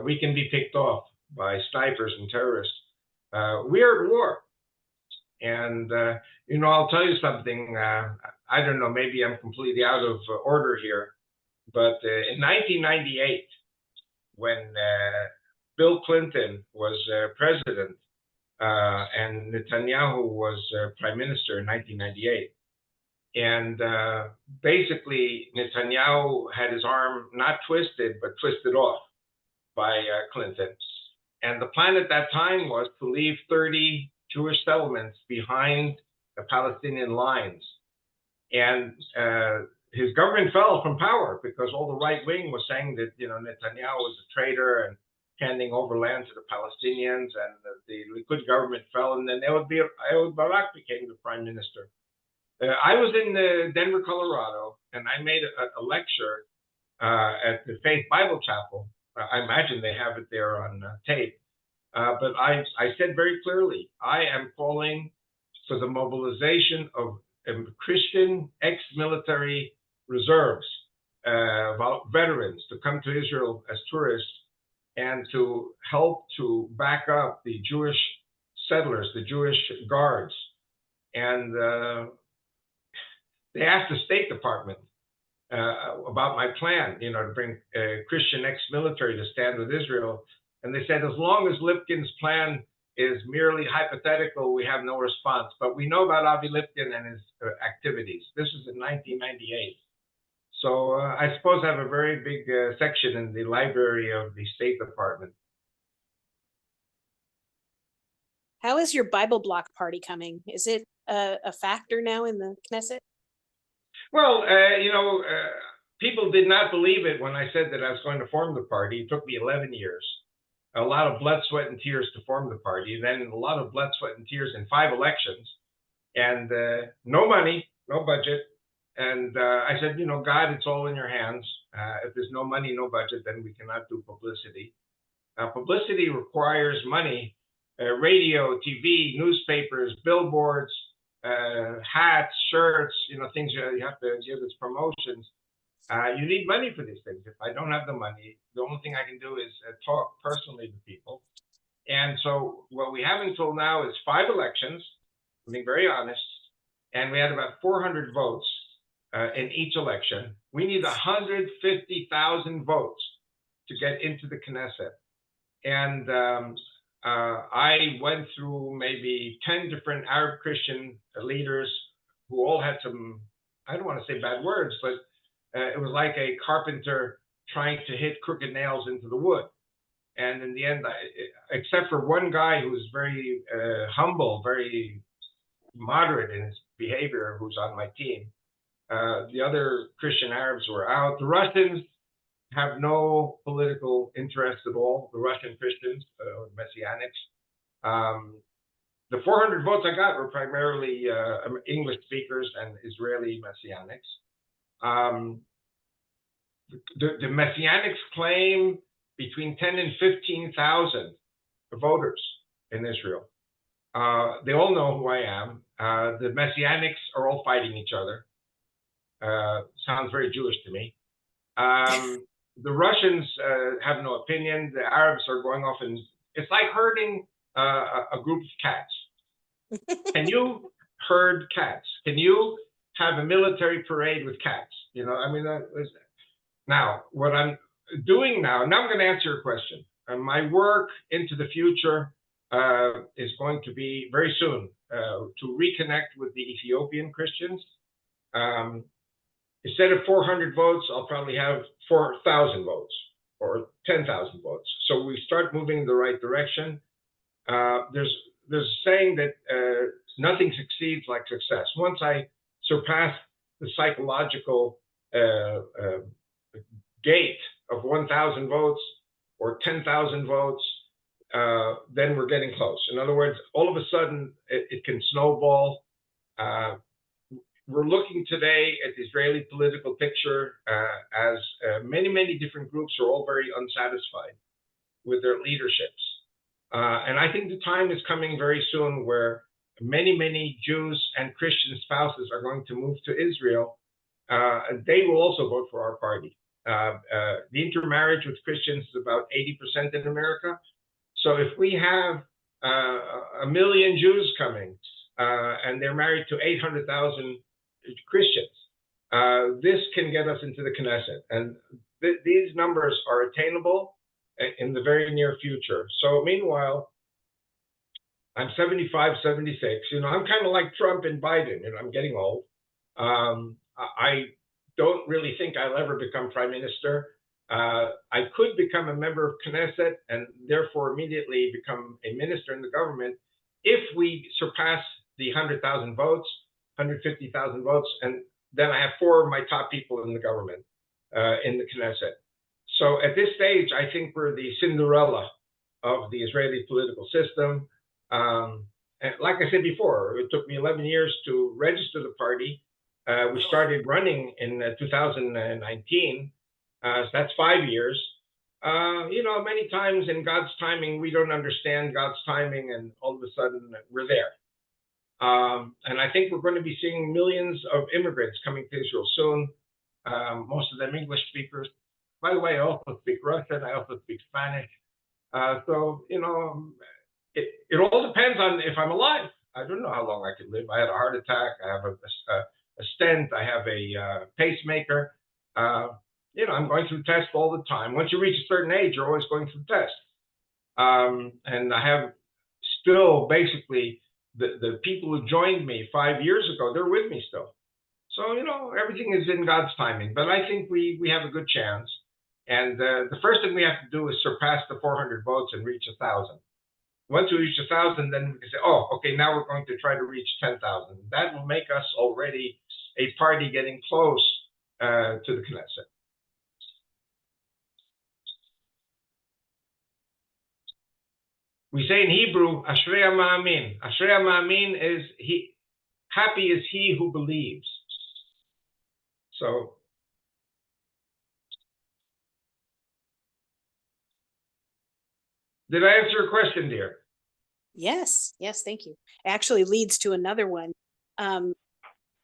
we can be picked off by snipers and terrorists. We are at war, and I'll tell you something. I don't know, maybe I'm completely out of order here. But in 1998, when Bill Clinton was president and Netanyahu was prime minister in 1998, and basically Netanyahu had his arm not twisted, but twisted off by Clinton. And the plan at that time was to leave 30 Jewish settlements behind the Palestinian lines. And his government fell from power because all the right wing was saying that Netanyahu was a traitor and handing over land to the Palestinians, and the Likud government fell, and then Ehud Barak became the prime minister. I was in Denver, Colorado, and I made a lecture at the Faith Bible Chapel. I imagine they have it there on tape, but I said very clearly, I am calling for the mobilization of Christian ex-military reserves, veterans, to come to Israel as tourists and to help to back up the Jewish settlers, the Jewish guards. And they asked the State Department about my plan, to bring Christian ex-military to stand with Israel. And they said, as long as Lipkin's plan is merely hypothetical. We have no response, but we know about Avi Lipkin and his activities. This is in 1998. So I suppose I have a very big section in the library of the State Department. How is your Bible block party coming? Is it a factor now in the Knesset? Well, people did not believe it when I said that I was going to form the party. It took me 11 years, a lot of blood, sweat, and tears to form the party, and then a lot of blood, sweat, and tears in 5 elections, and no money, no budget. And I said, God, it's all in your hands. If there's no money, no budget, then we cannot do publicity. Publicity requires money, radio, TV, newspapers, billboards, hats, shirts, things you have to give as promotions. You need money for these things. If I don't have the money, the only thing I can do is talk personally to people. And so what we have until now is 5 elections, being very honest, and we had about 400 votes in each election. We need 150,000 votes to get into the Knesset. And I went through maybe 10 different Arab Christian leaders who all had some, I don't want to say bad words, but it was like a carpenter trying to hit crooked nails into the wood. And in the end, except for one guy who was very humble, very moderate in his behavior, who's on my team, the other Christian Arabs were out. The Russians have no political interest at all, the Russian Christians, Messianics. The 400 votes I got were primarily English speakers and Israeli Messianics. The Messianics claim between 10 and 15,000 voters in Israel. They all know who I am. The Messianics are all fighting each other. Sounds very Jewish to me. The Russians have no opinion. The Arabs are going off, and it's like herding a group of cats. Can you herd cats? Can you have a military parade with cats? Now, what I'm doing now I'm going to answer your question. My work into the future is going to be very soon to reconnect with the Ethiopian Christians. Instead of 400 votes, I'll probably have 4,000 votes or 10,000 votes. So we start moving in the right direction. There's a saying that nothing succeeds like success. Once I surpass the psychological gate of 1,000 votes or 10,000 votes, then we're getting close. In other words, all of a sudden, it can snowball. We're looking today at the Israeli political picture as many, many different groups are all very unsatisfied with their leaderships. And I think the time is coming very soon where many, many Jews and Christian spouses are going to move to Israel. They will also vote for our party. The intermarriage with Christians is about 80% in America. So if we have 1 million Jews coming and they're married to 800,000 Christians, this can get us into the Knesset. And these numbers are attainable in the very near future. So meanwhile, I'm 75, 76. I'm kind of like Trump and Biden. I'm getting old. I don't really think I'll ever become prime minister. I could become a member of Knesset and therefore immediately become a minister in the government if we surpass the 100,000 votes, 150,000 votes, and then I have 4 of my top people in the government, in the Knesset. So at this stage, I think we're the Cinderella of the Israeli political system. And like I said before, it took me 11 years to register the party. We started running in 2019. So that's 5 years. Many times in God's timing, we don't understand God's timing, and all of a sudden we're there. And I think we're going to be seeing millions of immigrants coming to Israel soon, most of them English speakers. By the way, I also speak Russian. I also speak Spanish. So it all depends on if I'm alive. I don't know how long I could live. I had a heart attack. I have a stent. I have a pacemaker. I'm going through tests all the time. Once you reach a certain age, you're always going through tests. And I have still basically the people who joined me 5 years ago, they're with me still. So, you know, everything is in God's timing, but I think we have a good chance. And the first thing we have to do is surpass the 400 votes and reach 1,000. Once we reach 1,000, then we can say, oh, okay, now we're going to try to reach 10,000. That will make us already a party getting close to the Knesset. We say in Hebrew, Ashrei Ma'amin. Ashrei Ma'amin is happy is he who believes. So, did I answer your question, dear? Yes, yes, thank you. It actually leads to another one.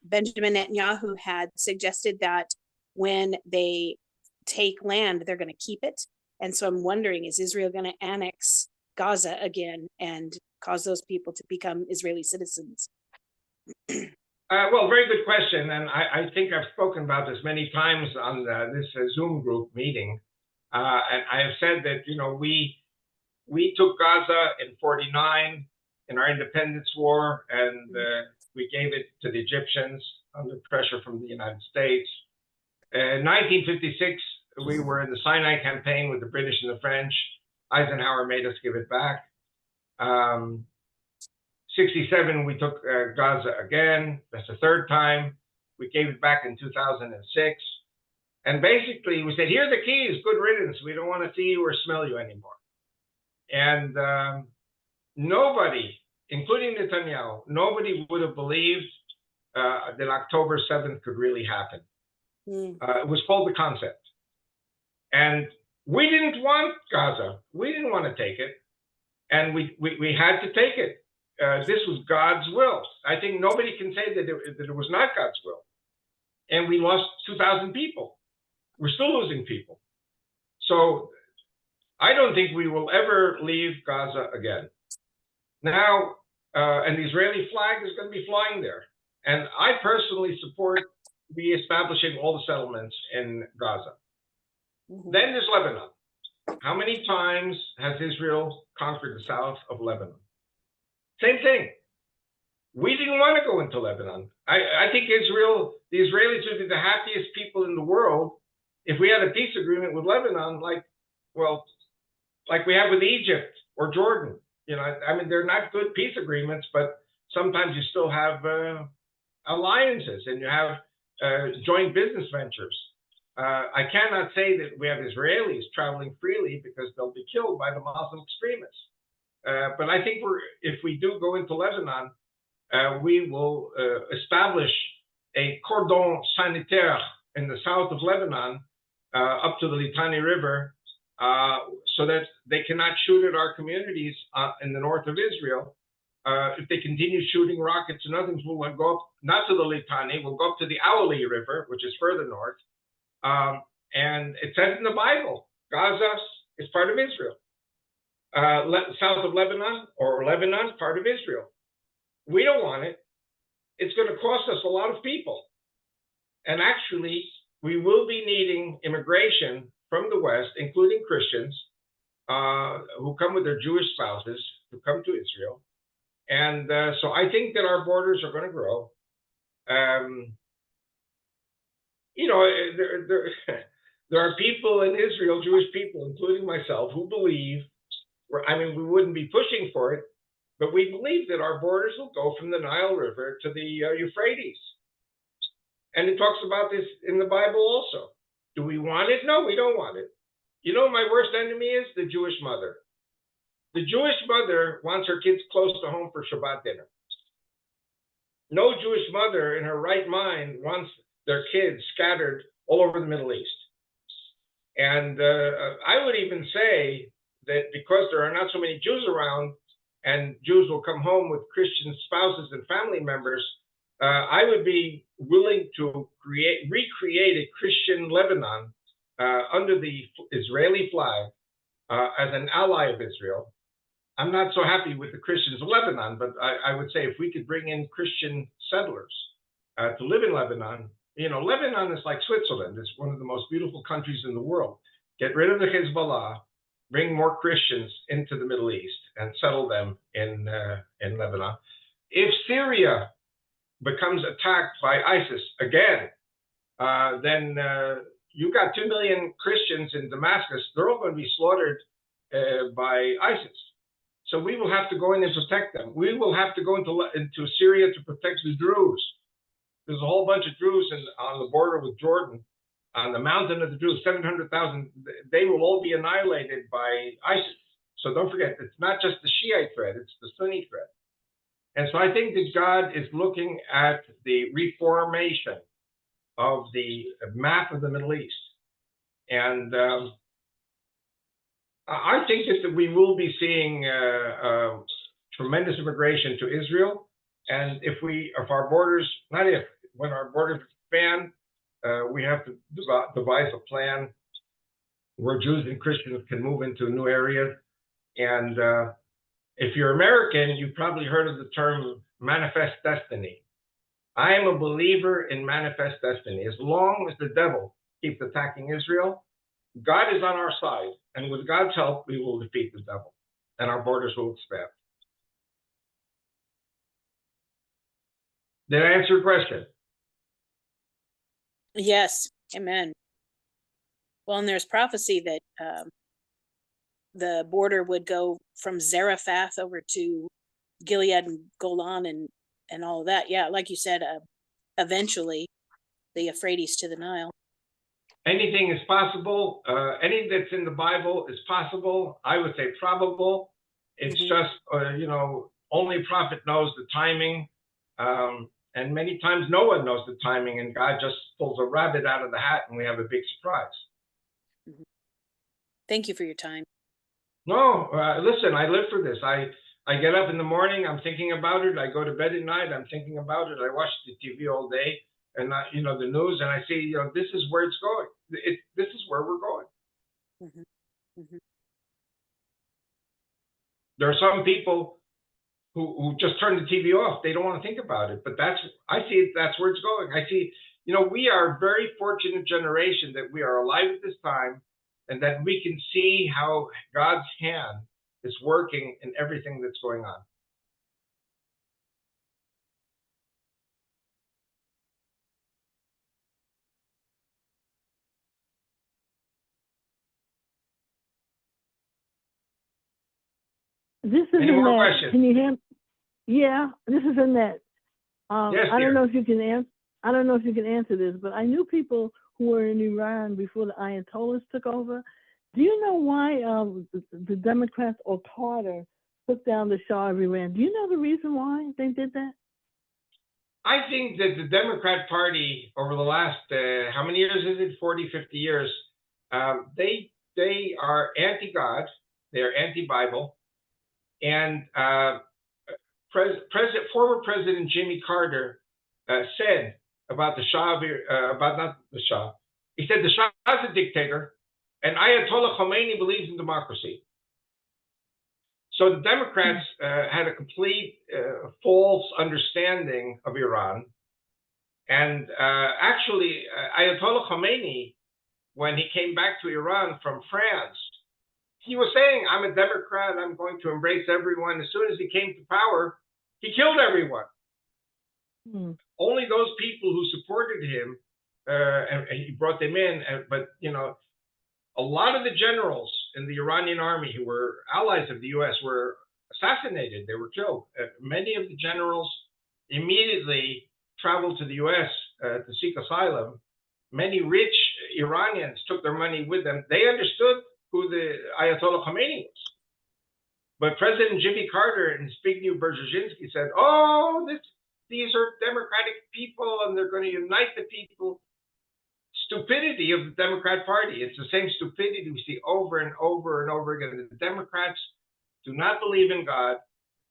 Benjamin Netanyahu had suggested that when they take land, they're going to keep it. And so I'm wondering, is Israel going to annex Gaza again and cause those people to become Israeli citizens? Well, very good question. And I think I've spoken about this many times on this Zoom group meeting. And I have said that, you know, we took Gaza in 49 in our independence war, and we gave it to the Egyptians under pressure from the United States. In 1956, we were in the Sinai campaign with the British and the French. Eisenhower made us give it back. 67, we took Gaza again. That's the third time. We gave it back in 2006. And basically, we said, here are the keys, good riddance. We don't want to see you or smell you anymore. And nobody, including Netanyahu, nobody would have believed that October 7th could really happen. It was called the concept. And we didn't want Gaza. We didn't want to take it. And we had to take it. This was God's will. I think nobody can say that it was not God's will. And we lost 2,000 people. We're still losing people. So I don't think we will ever leave Gaza again. Now, and the Israeli flag is going to be flying there. And I personally support reestablishing all the settlements in Gaza. Then there's Lebanon. How many times has Israel conquered the south of Lebanon? Same thing. We didn't want to go into Lebanon. I think Israel, the Israelis would be the happiest people in the world if we had a peace agreement with Lebanon, like we have with Egypt or Jordan. You know, I mean, they're not good peace agreements, but sometimes you still have alliances and you have joint business ventures. I cannot say that we have Israelis traveling freely because they'll be killed by the Muslim extremists. But I think if we do go into Lebanon, we will establish a cordon sanitaire in the south of Lebanon up to the Litani River so that they cannot shoot at our communities in the north of Israel. If they continue shooting rockets and others, we'll go up, not to the Litani, we'll go up to the Awali River, which is further north. And it says in the Bible, Gaza is part of Israel. South of Lebanon, or Lebanon, part of Israel. We don't want it. It's going to cost us a lot of people. And actually, we will be needing immigration from the West, including Christians, who come with their Jewish spouses, who come to Israel. And so I think that our borders are going to grow. You know, there are people in Israel, Jewish people, including myself, who believe, I mean, we wouldn't be pushing for it, but we believe that our borders will go from the Nile River to the Euphrates. And it talks about this in the Bible also. Do we want it? No, we don't want it. You know, my worst enemy is the Jewish mother. The Jewish mother wants her kids close to home for Shabbat dinner. No Jewish mother in her right mind wants their kids scattered all over the Middle East. And I would even say that because there are not so many Jews around and Jews will come home with Christian spouses and family members, I would be willing to recreate a Christian Lebanon under the Israeli flag as an ally of Israel. I'm not so happy with the Christians of Lebanon, but I would say if we could bring in Christian settlers to live in Lebanon, you know, Lebanon is like Switzerland. It's one of the most beautiful countries in the world. Get rid of the Hezbollah, bring more Christians into the Middle East and settle them in Lebanon. If Syria becomes attacked by ISIS again, then you got 2 million Christians in Damascus. They're all going to be slaughtered by ISIS. So we will have to go in and protect them. We will have to go into Syria to protect the Druze. There's a whole bunch of Druze on the border with Jordan, on the mountain of the Druze, 700,000. They will all be annihilated by ISIS. So don't forget, it's not just the Shiite threat, it's the Sunni threat. And so I think that God is looking at the reformation of the map of the Middle East. And I think that we will be seeing tremendous immigration to Israel. And when our borders expand, we have to devise a plan where Jews and Christians can move into new areas. And if you're American, you've probably heard of the term manifest destiny. I am a believer in manifest destiny. As long as the devil keeps attacking Israel, God is on our side. And with God's help, we will defeat the devil and our borders will expand. Did I answer your question? Yes, amen. Well, and there's prophecy that the border would go from Zarephath over to Gilead and Golan and all of that. Yeah, like you said, eventually the Euphrates to the Nile. Anything is possible. Anything that's in the Bible is possible. I would say probable. It's just, only a prophet knows the timing. And many times no one knows the timing, and God just pulls a rabbit out of the hat and we have a big surprise. Thank you for your time. No, listen, I live for this. I get up in the morning, I'm thinking about it. I go to bed at night, I'm thinking about it. I watch the TV all day and, the news, and I see, this is where it's going. This is where we're going. There are some people who just turn the TV off. They don't want to think about it, but I see that's where it's going. I see, we are a very fortunate generation that we are alive at this time and that we can see how God's hand is working in everything that's going on. This is Any more questions? Can you hear? Yeah, this is Annette. Yes, I don't know if you can answer. I don't know if you can answer this, but I knew people who were in Iran before the Ayatollahs took over. Do you know why the Democrats or Carter took down the Shah of Iran? Do you know the reason why they did that? I think that the Democrat Party over the last, how many years is it? 40, 50 years. They are anti-God. They're anti-Bible. And former President Jimmy Carter said about the Shah, not the Shah. He said the Shah is a dictator, and Ayatollah Khomeini believes in democracy. So the Democrats had a complete false understanding of Iran. And actually, Ayatollah Khomeini, when he came back to Iran from France, he was saying, I'm a Democrat, I'm going to embrace everyone. As soon as he came to power, he killed everyone. Only those people who supported him, and he brought them in. But, a lot of the generals in the Iranian army who were allies of the U.S. were assassinated. They were killed. Many of the generals immediately traveled to the U.S. To seek asylum. Many rich Iranians took their money with them. They understood who the Ayatollah Khomeini was. But President Jimmy Carter and Zbigniew Brzezinski said, these are democratic people and they're going to unite the people. Stupidity of the Democrat Party. It's the same stupidity we see over and over and over again. The Democrats do not believe in God.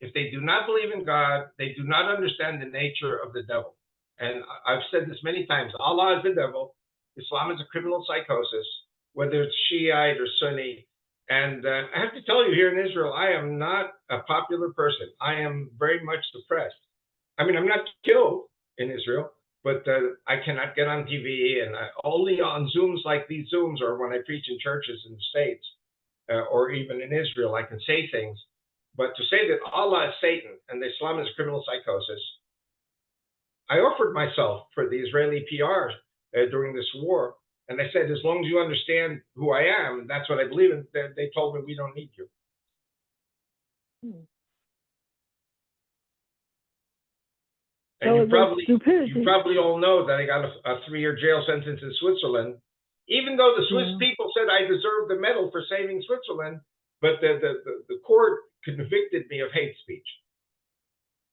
If they do not believe in God, they do not understand the nature of the devil. And I've said this many times. Allah is the devil. Islam is a criminal psychosis, whether it's Shiite or Sunni. And I have to tell you, here in Israel, I am not a popular person. I am very much suppressed. I mean, I'm not killed in Israel, but I cannot get on TV, and only on Zooms like these Zooms or when I preach in churches in the States. or even in Israel, I can say things. But to say that Allah is Satan and Islam is criminal psychosis, I offered myself for the Israeli PR during this war. And I said, as long as you understand who I am, and that's what I believe in, they told me, we don't need you. And So you probably all know that I got a 3-year jail sentence in Switzerland, even though the Swiss people said I deserved the medal for saving Switzerland, but the court convicted me of hate speech.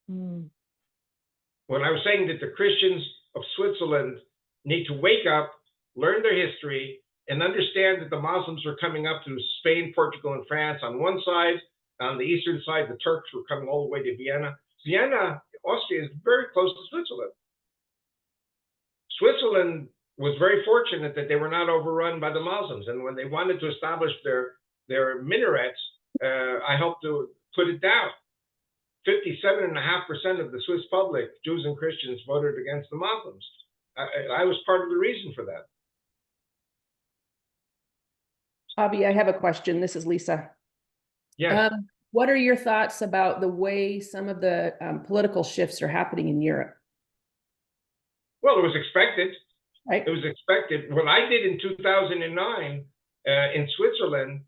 When I was saying that the Christians of Switzerland need to wake up, learn their history, and understand that the Muslims were coming up through Spain, Portugal, and France on one side. On the eastern side, the Turks were coming all the way to Vienna. Vienna, Austria, is very close to Switzerland. Switzerland was very fortunate that they were not overrun by the Muslims. And when they wanted to establish their minarets, I helped to put it down. 57.5% of the Swiss public, Jews and Christians, voted against the Muslims. I was part of the reason for that. Avi, I have a question. This is Lisa. Yes. What are your thoughts about the way some of the political shifts are happening in Europe? Well, it was expected. Right. It was expected. What I did in 2009 in Switzerland,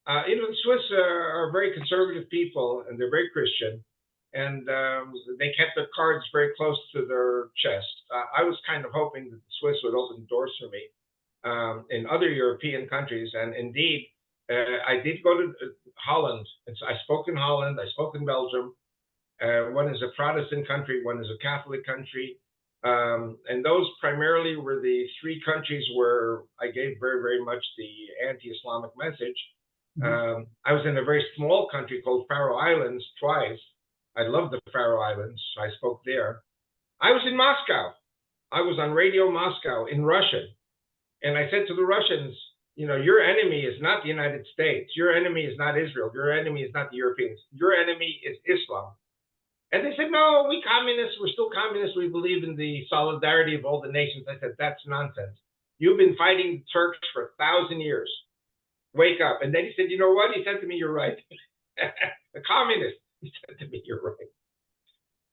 the Swiss are very conservative people, and they're very Christian, and they kept their cards very close to their chest. I was kind of hoping that the Swiss would open doors for me in other European countries, and indeed, I did go to Holland. I spoke in Holland. I spoke in Belgium. One is a Protestant country. One is a Catholic country. And those primarily were the 3 countries where I gave very, very much the anti-Islamic message. I was in a very small country called Faroe Islands twice. I love the Faroe Islands. So I spoke there. I was in Moscow. I was on Radio Moscow in Russian. And I said to the Russians, you know, your enemy is not the United States. Your enemy is not Israel. Your enemy is not the Europeans. Your enemy is Islam. And they said, no, we communists, we're still communists. We believe in the solidarity of all the nations. I said, that's nonsense. You've been fighting the Turks for 1,000 years. Wake up. And then he said, you know what? He said to me, you're right. A communist. He said to me, you're right.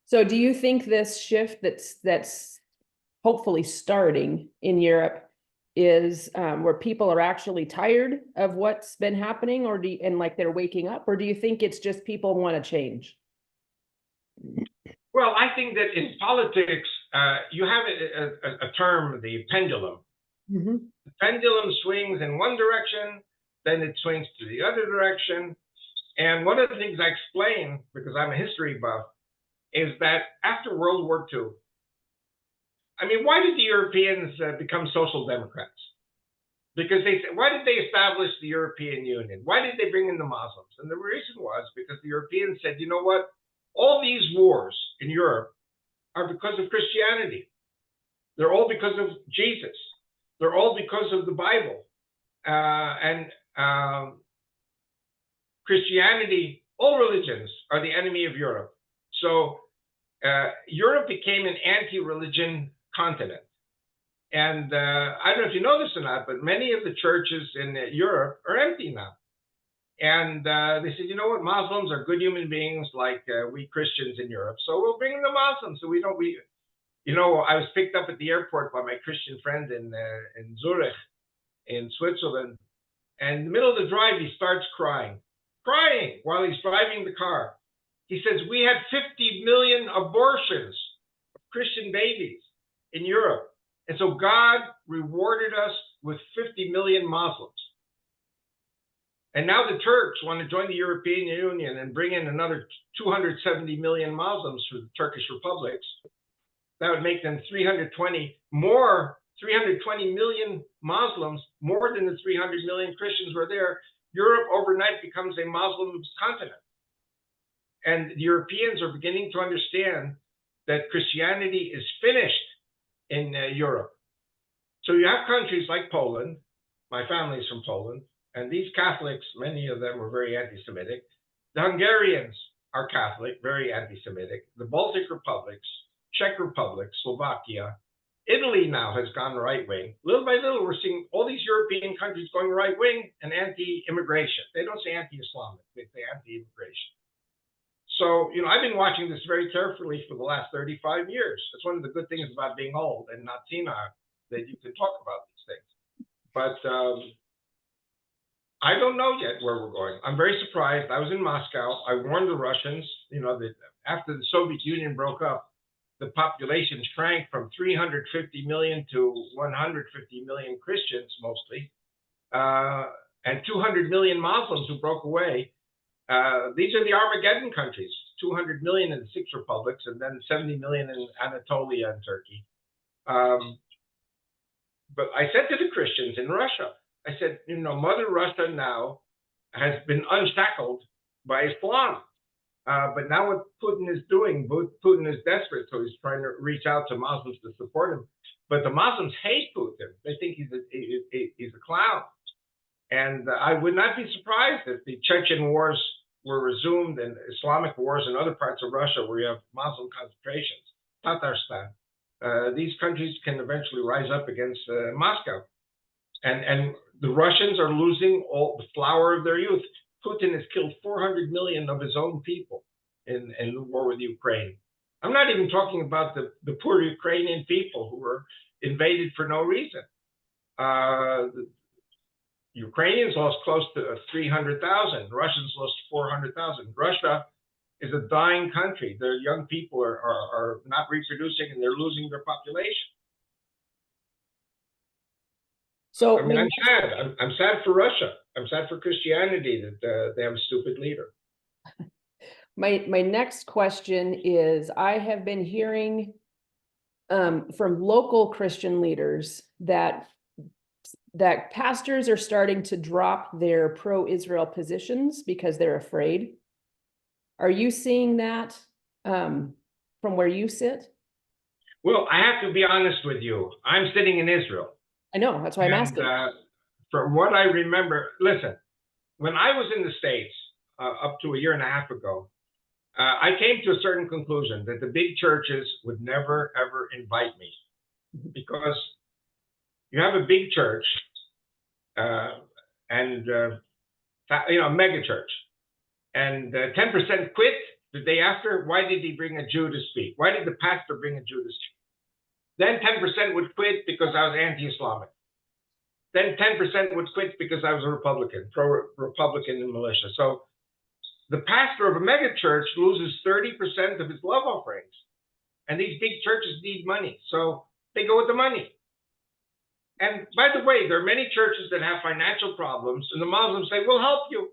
So do you think this shift that's hopefully starting in Europe is where people are actually tired of what's been happening, or and like they're waking up, or do you think it's just people want to change? Well, I think that in politics, you have a term, the pendulum. The pendulum swings in one direction, then it swings to the other direction. And one of the things I explain, because I'm a history buff, is that after World War II, I mean, why did the Europeans become social democrats? Because they said, why did they establish the European Union? Why did they bring in the Muslims? And the reason was because the Europeans said, you know what? All these wars in Europe are because of Christianity. They're all because of Jesus. They're all because of the Bible. And Christianity, all religions are the enemy of Europe. So Europe became an anti-religion continent. And I don't know if you know this or not, but many of the churches in Europe are empty now. And they said, you know what, Muslims are good human beings like we Christians in Europe. So we'll bring in the Muslims. So you know, I was picked up at the airport by my Christian friend in Zurich, in Switzerland. And in the middle of the drive, he starts crying while he's driving the car. He says, we had 50 million abortions of Christian babies in Europe. And so God rewarded us with 50 million Muslims. And now the Turks want to join the European Union and bring in another 270 million Muslims for the Turkish republics. That would make them 320 million Muslims, more than the 300 million Christians were there. Europe overnight becomes a Muslim continent. And the Europeans are beginning to understand that Christianity is finished in Europe. So you have countries like Poland. My family is from Poland. And these Catholics, many of them are very anti-Semitic. The Hungarians are Catholic, very anti-Semitic. The Baltic republics, Czech Republic, Slovakia, Italy now has gone right wing. Little by little, we're seeing all these European countries going right wing and anti-immigration. They don't say anti-Islamic, they say anti-immigration. So, I've been watching this very carefully for the last 35 years. That's one of the good things about being old and not senile, that you can talk about these things. But I don't know yet where we're going. I'm very surprised. I was in Moscow. I warned the Russians, that after the Soviet Union broke up, the population shrank from 350 million to 150 million Christians mostly, and 200 million Muslims who broke away. These are the Armageddon countries, 200 million in the 6 republics, and then 70 million in Anatolia and Turkey. But I said to the Christians in Russia, I said, Mother Russia now has been unshackled by Islam. But now what Putin is doing, Putin is desperate, so he's trying to reach out to Muslims to support him. But the Muslims hate Putin. They think he's a clown. And I would not be surprised if the Chechen wars were resumed and Islamic wars in other parts of Russia where you have Muslim concentrations, Tatarstan. These countries can eventually rise up against Moscow. And the Russians are losing all the flower of their youth. Putin has killed 400 million of his own people in the war with Ukraine. I'm not even talking about the poor Ukrainian people who were invaded for no reason. The Ukrainians lost close to 300,000. Russians lost 400,000. Russia is a dying country. Their young people are not reproducing and they're losing their population. So I'm sad. I'm sad for Russia. I'm sad for Christianity that they have a stupid leader. My next question is, I have been hearing from local Christian leaders that pastors are starting to drop their pro-Israel positions because they're afraid. Are you seeing that from where you sit? Well, I have to be honest with you. I'm sitting in Israel. I know, that's why I'm asking. From what I remember, listen, when I was in the States up to a year and a half ago, I came to a certain conclusion that the big churches would never, ever invite me because you have a big church and a mega church, and 10% quit the day after. Why did he bring a Jew to speak? Why did the pastor bring a Jew to speak? Then 10% would quit because I was anti-Islamic. Then 10% would quit because I was a Republican, pro-Republican in militia. So the pastor of a mega church loses 30% of his love offerings. And these big churches need money. So they go with the money. And by the way, there are many churches that have financial problems, and the Muslims say, we'll help you.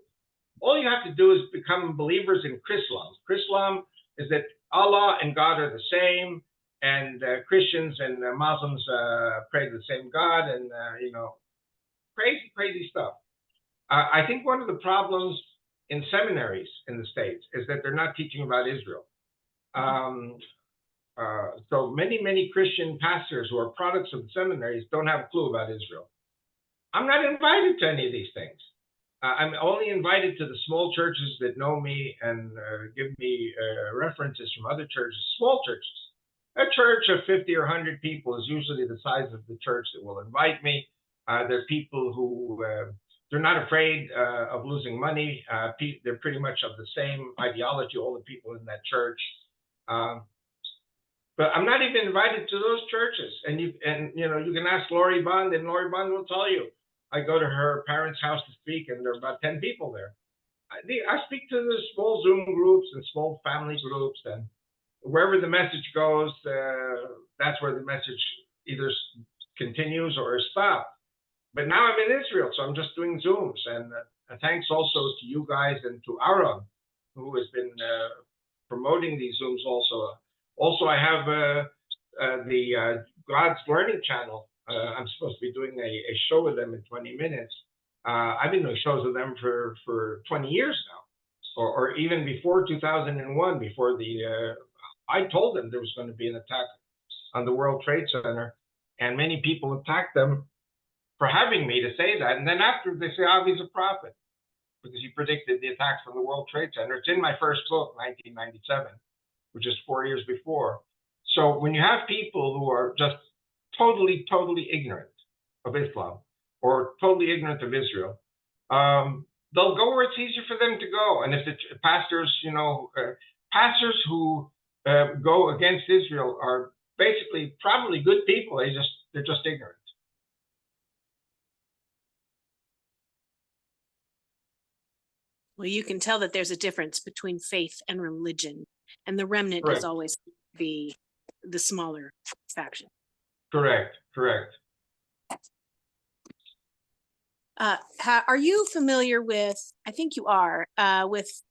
All you have to do is become believers in Chrislam. Chrislam is that Allah and God are the same, and Christians and Muslims pray to the same God, and crazy stuff. I think one of the problems in seminaries in the States is that they're not teaching about Israel. So many Christian pastors who are products of the seminaries don't have a clue about Israel. I'm not invited to any of these things. I'm only invited to the small churches that know me and give me references from other churches, small churches. A church of 50 or 100 people is usually the size of the church that will invite me. They're people who, they're not afraid of losing money. They're pretty much of the same ideology, all the people in that church. But I'm not even invited to those churches. And you can ask Lori Bond, and Lori Bond will tell you. I go to her parents' house to speak, and there are about 10 people there. I speak to the small Zoom groups and small family groups, and wherever the message goes, that's where the message either continues or is stopped. But now I'm in Israel, so I'm just doing Zooms. And thanks also to you guys and to Aaron, who has been promoting these Zooms also. Also, I have the God's Learning channel. I'm supposed to be doing a show with them in 20 minutes. I've been doing shows with them for 20 years now, or even before 2001, before I told them there was going to be an attack on the World Trade Center, and many people attacked them for having me to say that. And then after, they say, Avi's a prophet, because he predicted the attacks on the World Trade Center. It's in my first book, 1997, which is 4 years before. So when you have people who are just totally, totally ignorant of Islam or totally ignorant of Israel, they'll go where it's easier for them to go. And if the pastors, pastors who go against Israel are basically probably good people. They're just ignorant. Well, you can tell that there's a difference between faith and religion, and the remnant is always the smaller faction. Correct. Are you familiar with, I think you are, with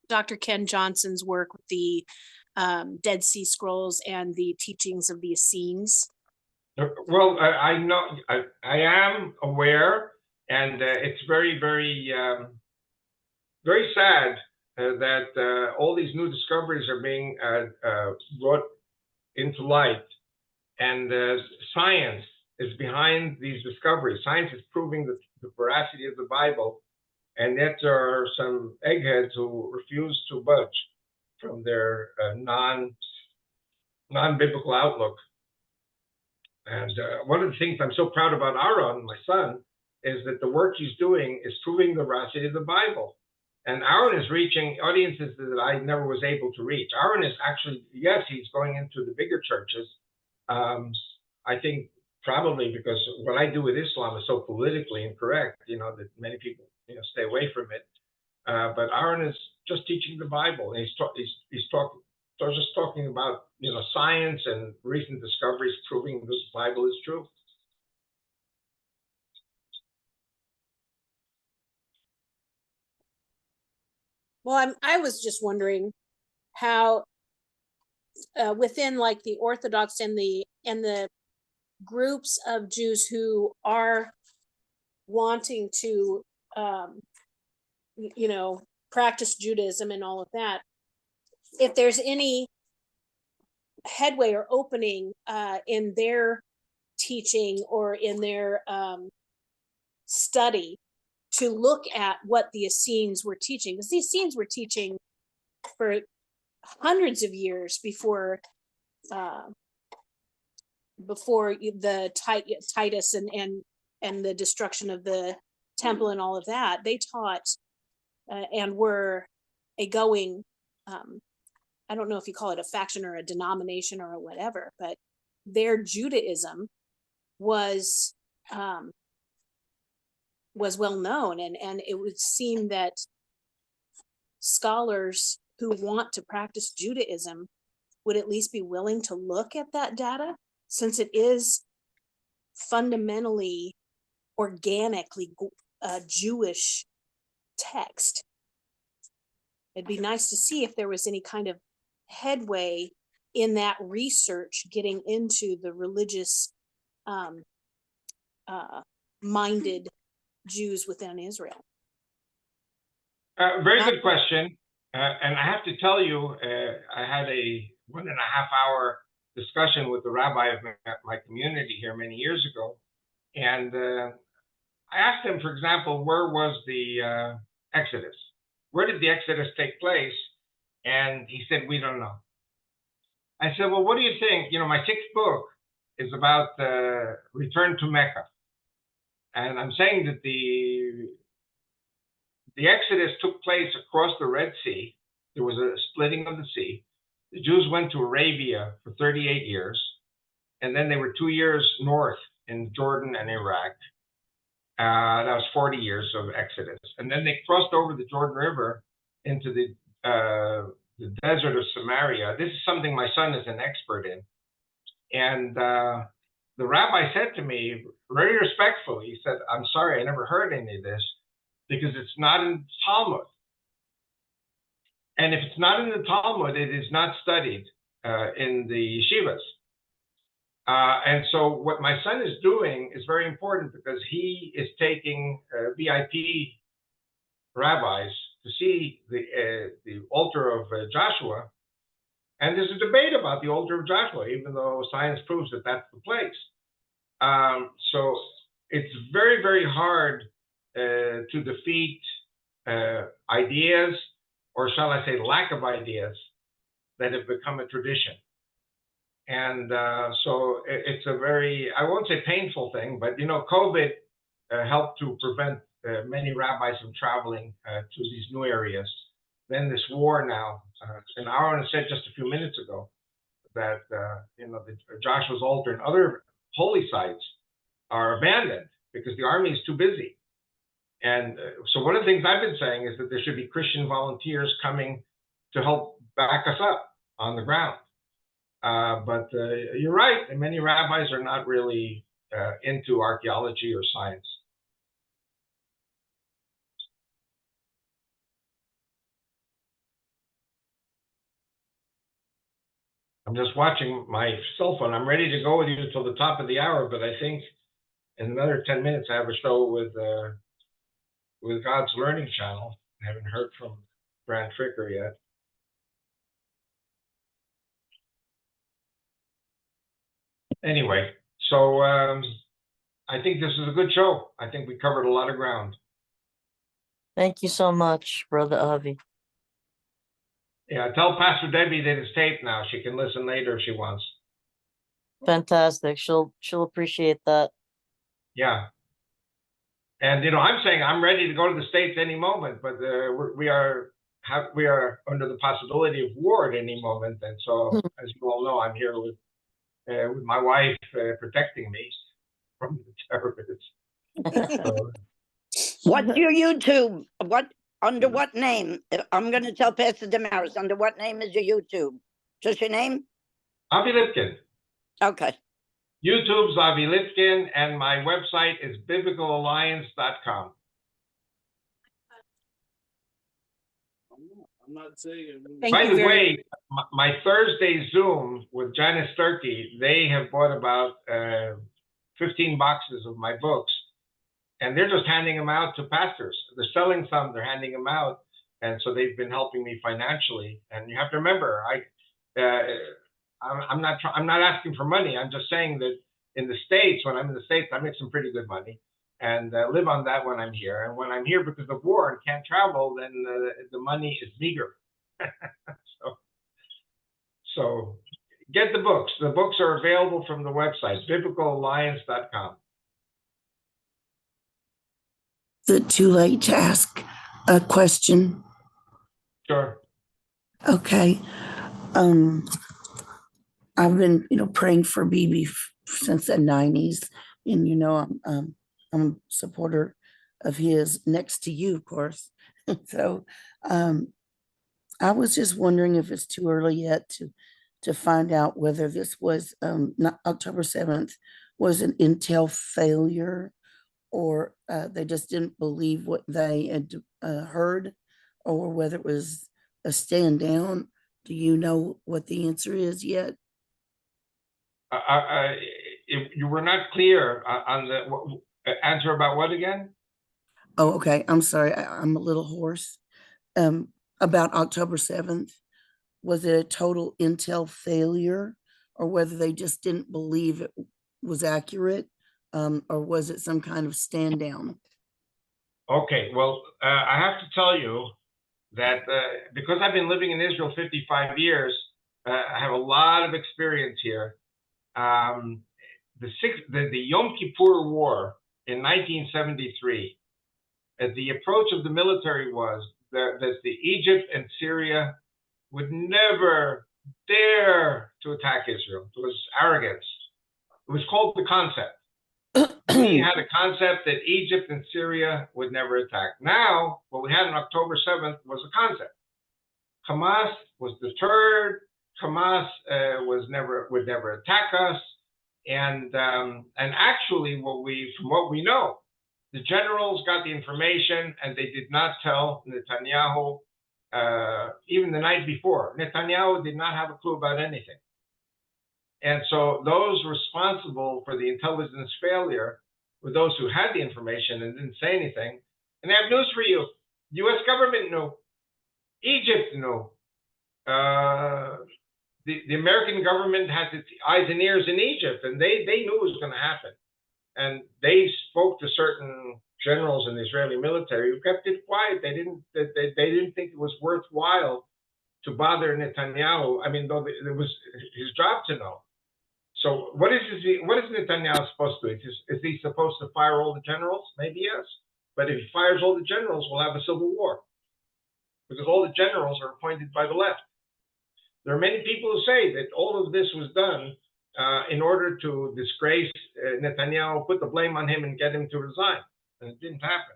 Dr. Ken Johnson's work with the Dead Sea Scrolls and the teachings of the Essenes? Well, I know, I am aware, and it's very, very, very sad that all these new discoveries are being brought into light, and science is behind these discoveries. Science is proving the veracity of the Bible, and yet there are some eggheads who refuse to budge from their non-biblical outlook. And one of the things I'm so proud about Aaron, my son, is that the work he's doing is proving the veracity of the Bible. And Aaron is reaching audiences that I never was able to reach. Aaron is actually, yes, he's going into the bigger churches. I think probably because what I do with Islam is so politically incorrect, that many people, stay away from it. But Aaron is just teaching the Bible, and he's just talking about, science and recent discoveries proving this Bible is true. Well, I was just wondering how within like the Orthodox and the groups of Jews who are wanting to practice Judaism and all of that, if there's any headway or opening in their teaching or in their study to look at what the Essenes were teaching, because the Essenes were teaching for hundreds of years before the Titus and the destruction of the temple and all of that. They taught and were a going, I don't know if you call it a faction or a denomination or whatever, but their Judaism was well known, and it would seem that scholars who want to practice Judaism would at least be willing to look at that data, since it is fundamentally, organically Jewish text. It'd be nice to see if there was any kind of headway in that research getting into the religious minded Jews within Israel. Very good question. And I have to tell you, I had a 1.5-hour discussion with the rabbi of my community here many years ago. And I asked him, for example, where was the Exodus? Where did the Exodus take place? And he said, we don't know. I said, well, what do you think? My 6th book is about the return to Mecca. And I'm saying that the Exodus took place across the Red Sea. There was a splitting of the sea. The Jews went to Arabia for 38 years. And then they were 2 years north in Jordan and Iraq. That was 40 years of Exodus. And then they crossed over the Jordan River into the desert of Samaria. This is something my son is an expert in. And the rabbi said to me, very respectfully, he said, I'm sorry, I never heard any of this, because it's not in the Talmud. And if it's not in the Talmud, it is not studied in the yeshivas. And so what my son is doing is very important, because he is taking VIP rabbis to see the altar of Joshua. And there's a debate about the altar of Joshua, even though science proves that that's the place. So it's very, very hard to defeat ideas, or shall I say lack of ideas, that have become a tradition. And so it's a very, I won't say painful thing, but COVID helped to prevent many rabbis from traveling to these new areas. Then this war now, and Aaron said just a few minutes ago that the Joshua's altar and other holy sites are abandoned because the army is too busy. And so one of the things I've been saying is that there should be Christian volunteers coming to help back us up on the ground. But you're right, and many rabbis are not really into archaeology or science. I'm just watching my cell phone. I'm ready to go with you till the top of the hour, but I think in another 10 minutes I have a show with God's Learning Channel. I haven't heard from Brand Fricker yet. Anyway, so I think this is a good show. I think we covered a lot of ground. Thank you so much, Brother Avi. Yeah, tell Pastor Debbie that it's taped now. She can listen later if she wants. Fantastic. She'll appreciate that. Yeah. And I'm saying I'm ready to go to the States any moment, but we are under the possibility of war at any moment. And so, as you all know, I'm here with my wife protecting me from the terrorists. So, What's your YouTube? Under what name? I'm going to tell Pastor Damaris, under what name is your YouTube? Just your name? Avi Lipkin. Okay. YouTube's Avi Lipkin, and my website is biblicalalliance.com. I'm not saying. By the way, my Thursday Zoom with Janice Sturkey, they have bought about 15 boxes of my books. And they're just handing them out to pastors. They're selling some, they're handing them out. And so they've been helping me financially. And you have to remember, I'm not asking for money. I'm just saying that in the States, when I'm in the States, I make some pretty good money and live on that when I'm here. And when I'm here because of war and can't travel, then the money is meager. So get the books. The books are available from the website, biblicalalliance.com. Is it too late to ask a question? Sure. Okay. I've been, praying for Bibi since the 90s, and I'm a supporter of his, next to you, of course. So, I was just wondering if it's too early yet to find out whether this was not October 7th was an intel failure, or they just didn't believe what they had heard, or whether it was a stand down. Do you know what the answer is yet? If you were not clear on the answer about what again? Oh, okay. I'm sorry. I'm a little hoarse. About October 7th, was it a total intel failure, or whether they just didn't believe it was accurate? Or was it some kind of stand down? Okay, well, I have to tell you that because I've been living in Israel 55 years, I have a lot of experience here. The Yom Kippur War in 1973, the approach of the military was that Egypt and Syria would never dare to attack Israel. It was arrogance. It was called the concept. We had a concept that Egypt and Syria would never attack. Now, what we had on October 7th was a concept. Hamas was deterred. Hamas would never attack us. And actually, from what we know, the generals got the information and they did not tell Netanyahu even the night before. Netanyahu did not have a clue about anything. And so those responsible for the intelligence failure were those who had the information and didn't say anything. And I have news for you. The U.S. government knew. Egypt knew. The American government has its eyes and ears in Egypt, and they knew it was going to happen. And they spoke to certain generals in the Israeli military who kept it quiet. They didn't think it was worthwhile to bother Netanyahu. I mean, though it was his job to know. So what is Netanyahu supposed to do? Is he supposed to fire all the generals? Maybe yes. But if he fires all the generals, we'll have a civil war. Because all the generals are appointed by the left. There are many people who say that all of this was done in order to disgrace Netanyahu, put the blame on him, and get him to resign. And it didn't happen.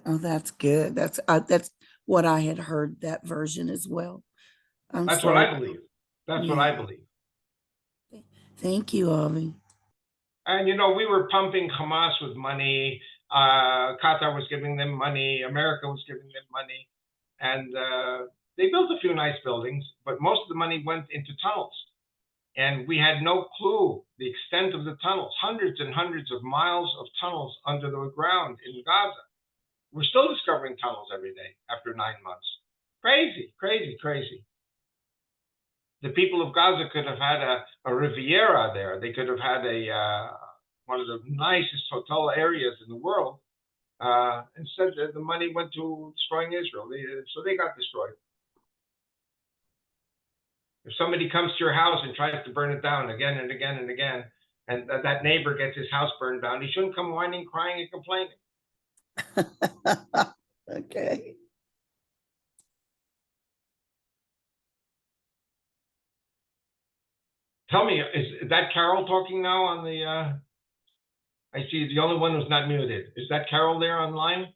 Oh, that's good. That's what I had heard, that version as well. That's what I believe. That's what I believe. Thank you, Avi. And, you know, we were pumping Hamas with money. Qatar was giving them money. America was giving them money. And they built a few nice buildings, but most of the money went into tunnels. And we had no clue the extent of the tunnels, hundreds and hundreds of miles of tunnels under the ground in Gaza. We're still discovering tunnels every day after 9 months. Crazy, crazy, crazy. The people of Gaza could have had a Riviera there. They could have had one of the nicest hotel areas in the world. Instead, the money went to destroying Israel. So they got destroyed. If somebody comes to your house and tries to burn it down again and again and again, and that neighbor gets his house burned down, he shouldn't come whining, crying, and complaining. Okay. Tell me, is that Carol talking now on the, I see the only one who's not muted. Is that Carol there online?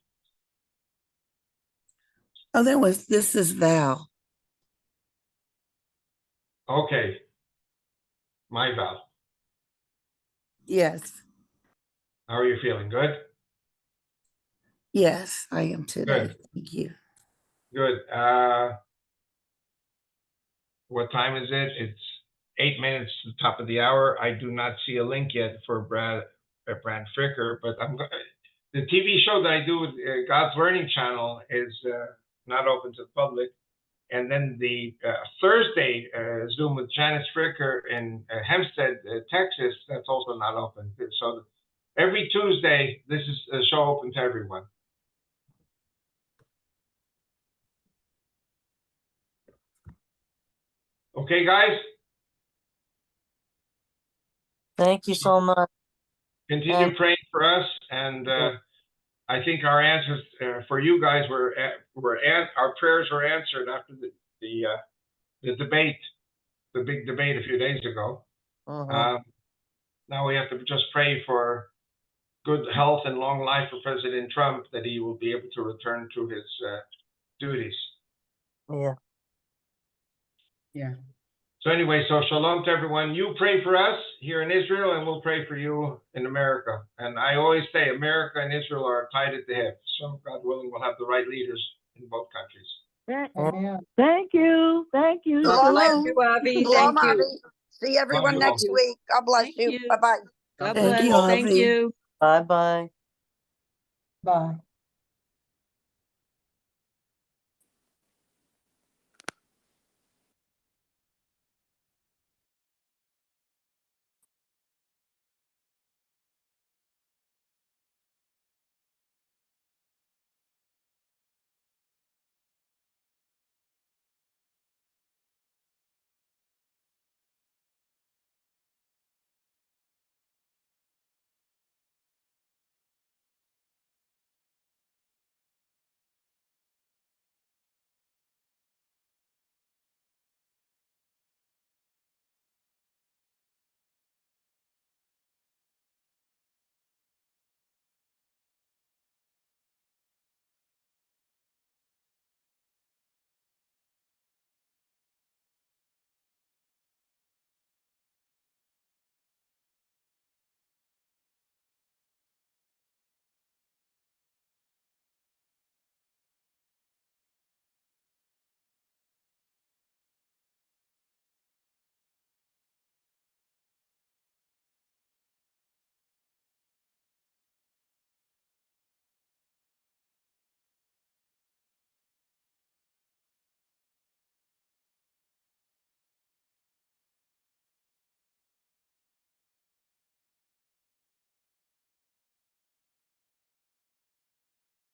Oh, this is Val. Okay. My Val. Yes. How are you feeling? Good? Yes, I am today. Good. Thank you. Good. What time is it? It's 8 minutes to the top of the hour. I do not see a link yet for Brad Fricker, but the TV show that I do with God's Learning Channel is not open to the public. And then the Thursday Zoom with Janice Fricker in Hempstead, Texas, that's also not open. So every Tuesday, this is a show open to everyone. Okay, guys? Thank you so much. Continue praying for us, and I think our answers for you guys our prayers were answered after the debate, the big debate a few days ago. Now we have to just pray for good health and long life for President Trump, that he will be able to return to his duties. Yeah. Yeah. So anyway, so shalom to everyone. You pray for us here in Israel, and we'll pray for you in America. And I always say America and Israel are tied at the hip. So God willing, we'll have the right leaders in both countries. Thank you. Thank you. Shalom. Bless you, Avi. Shalom, Thank you. Avi. See everyone you next all. week. God bless Thank you. you. Bye-bye. God Thank bless. you, Thank Avi. you. Bye-bye. Bye.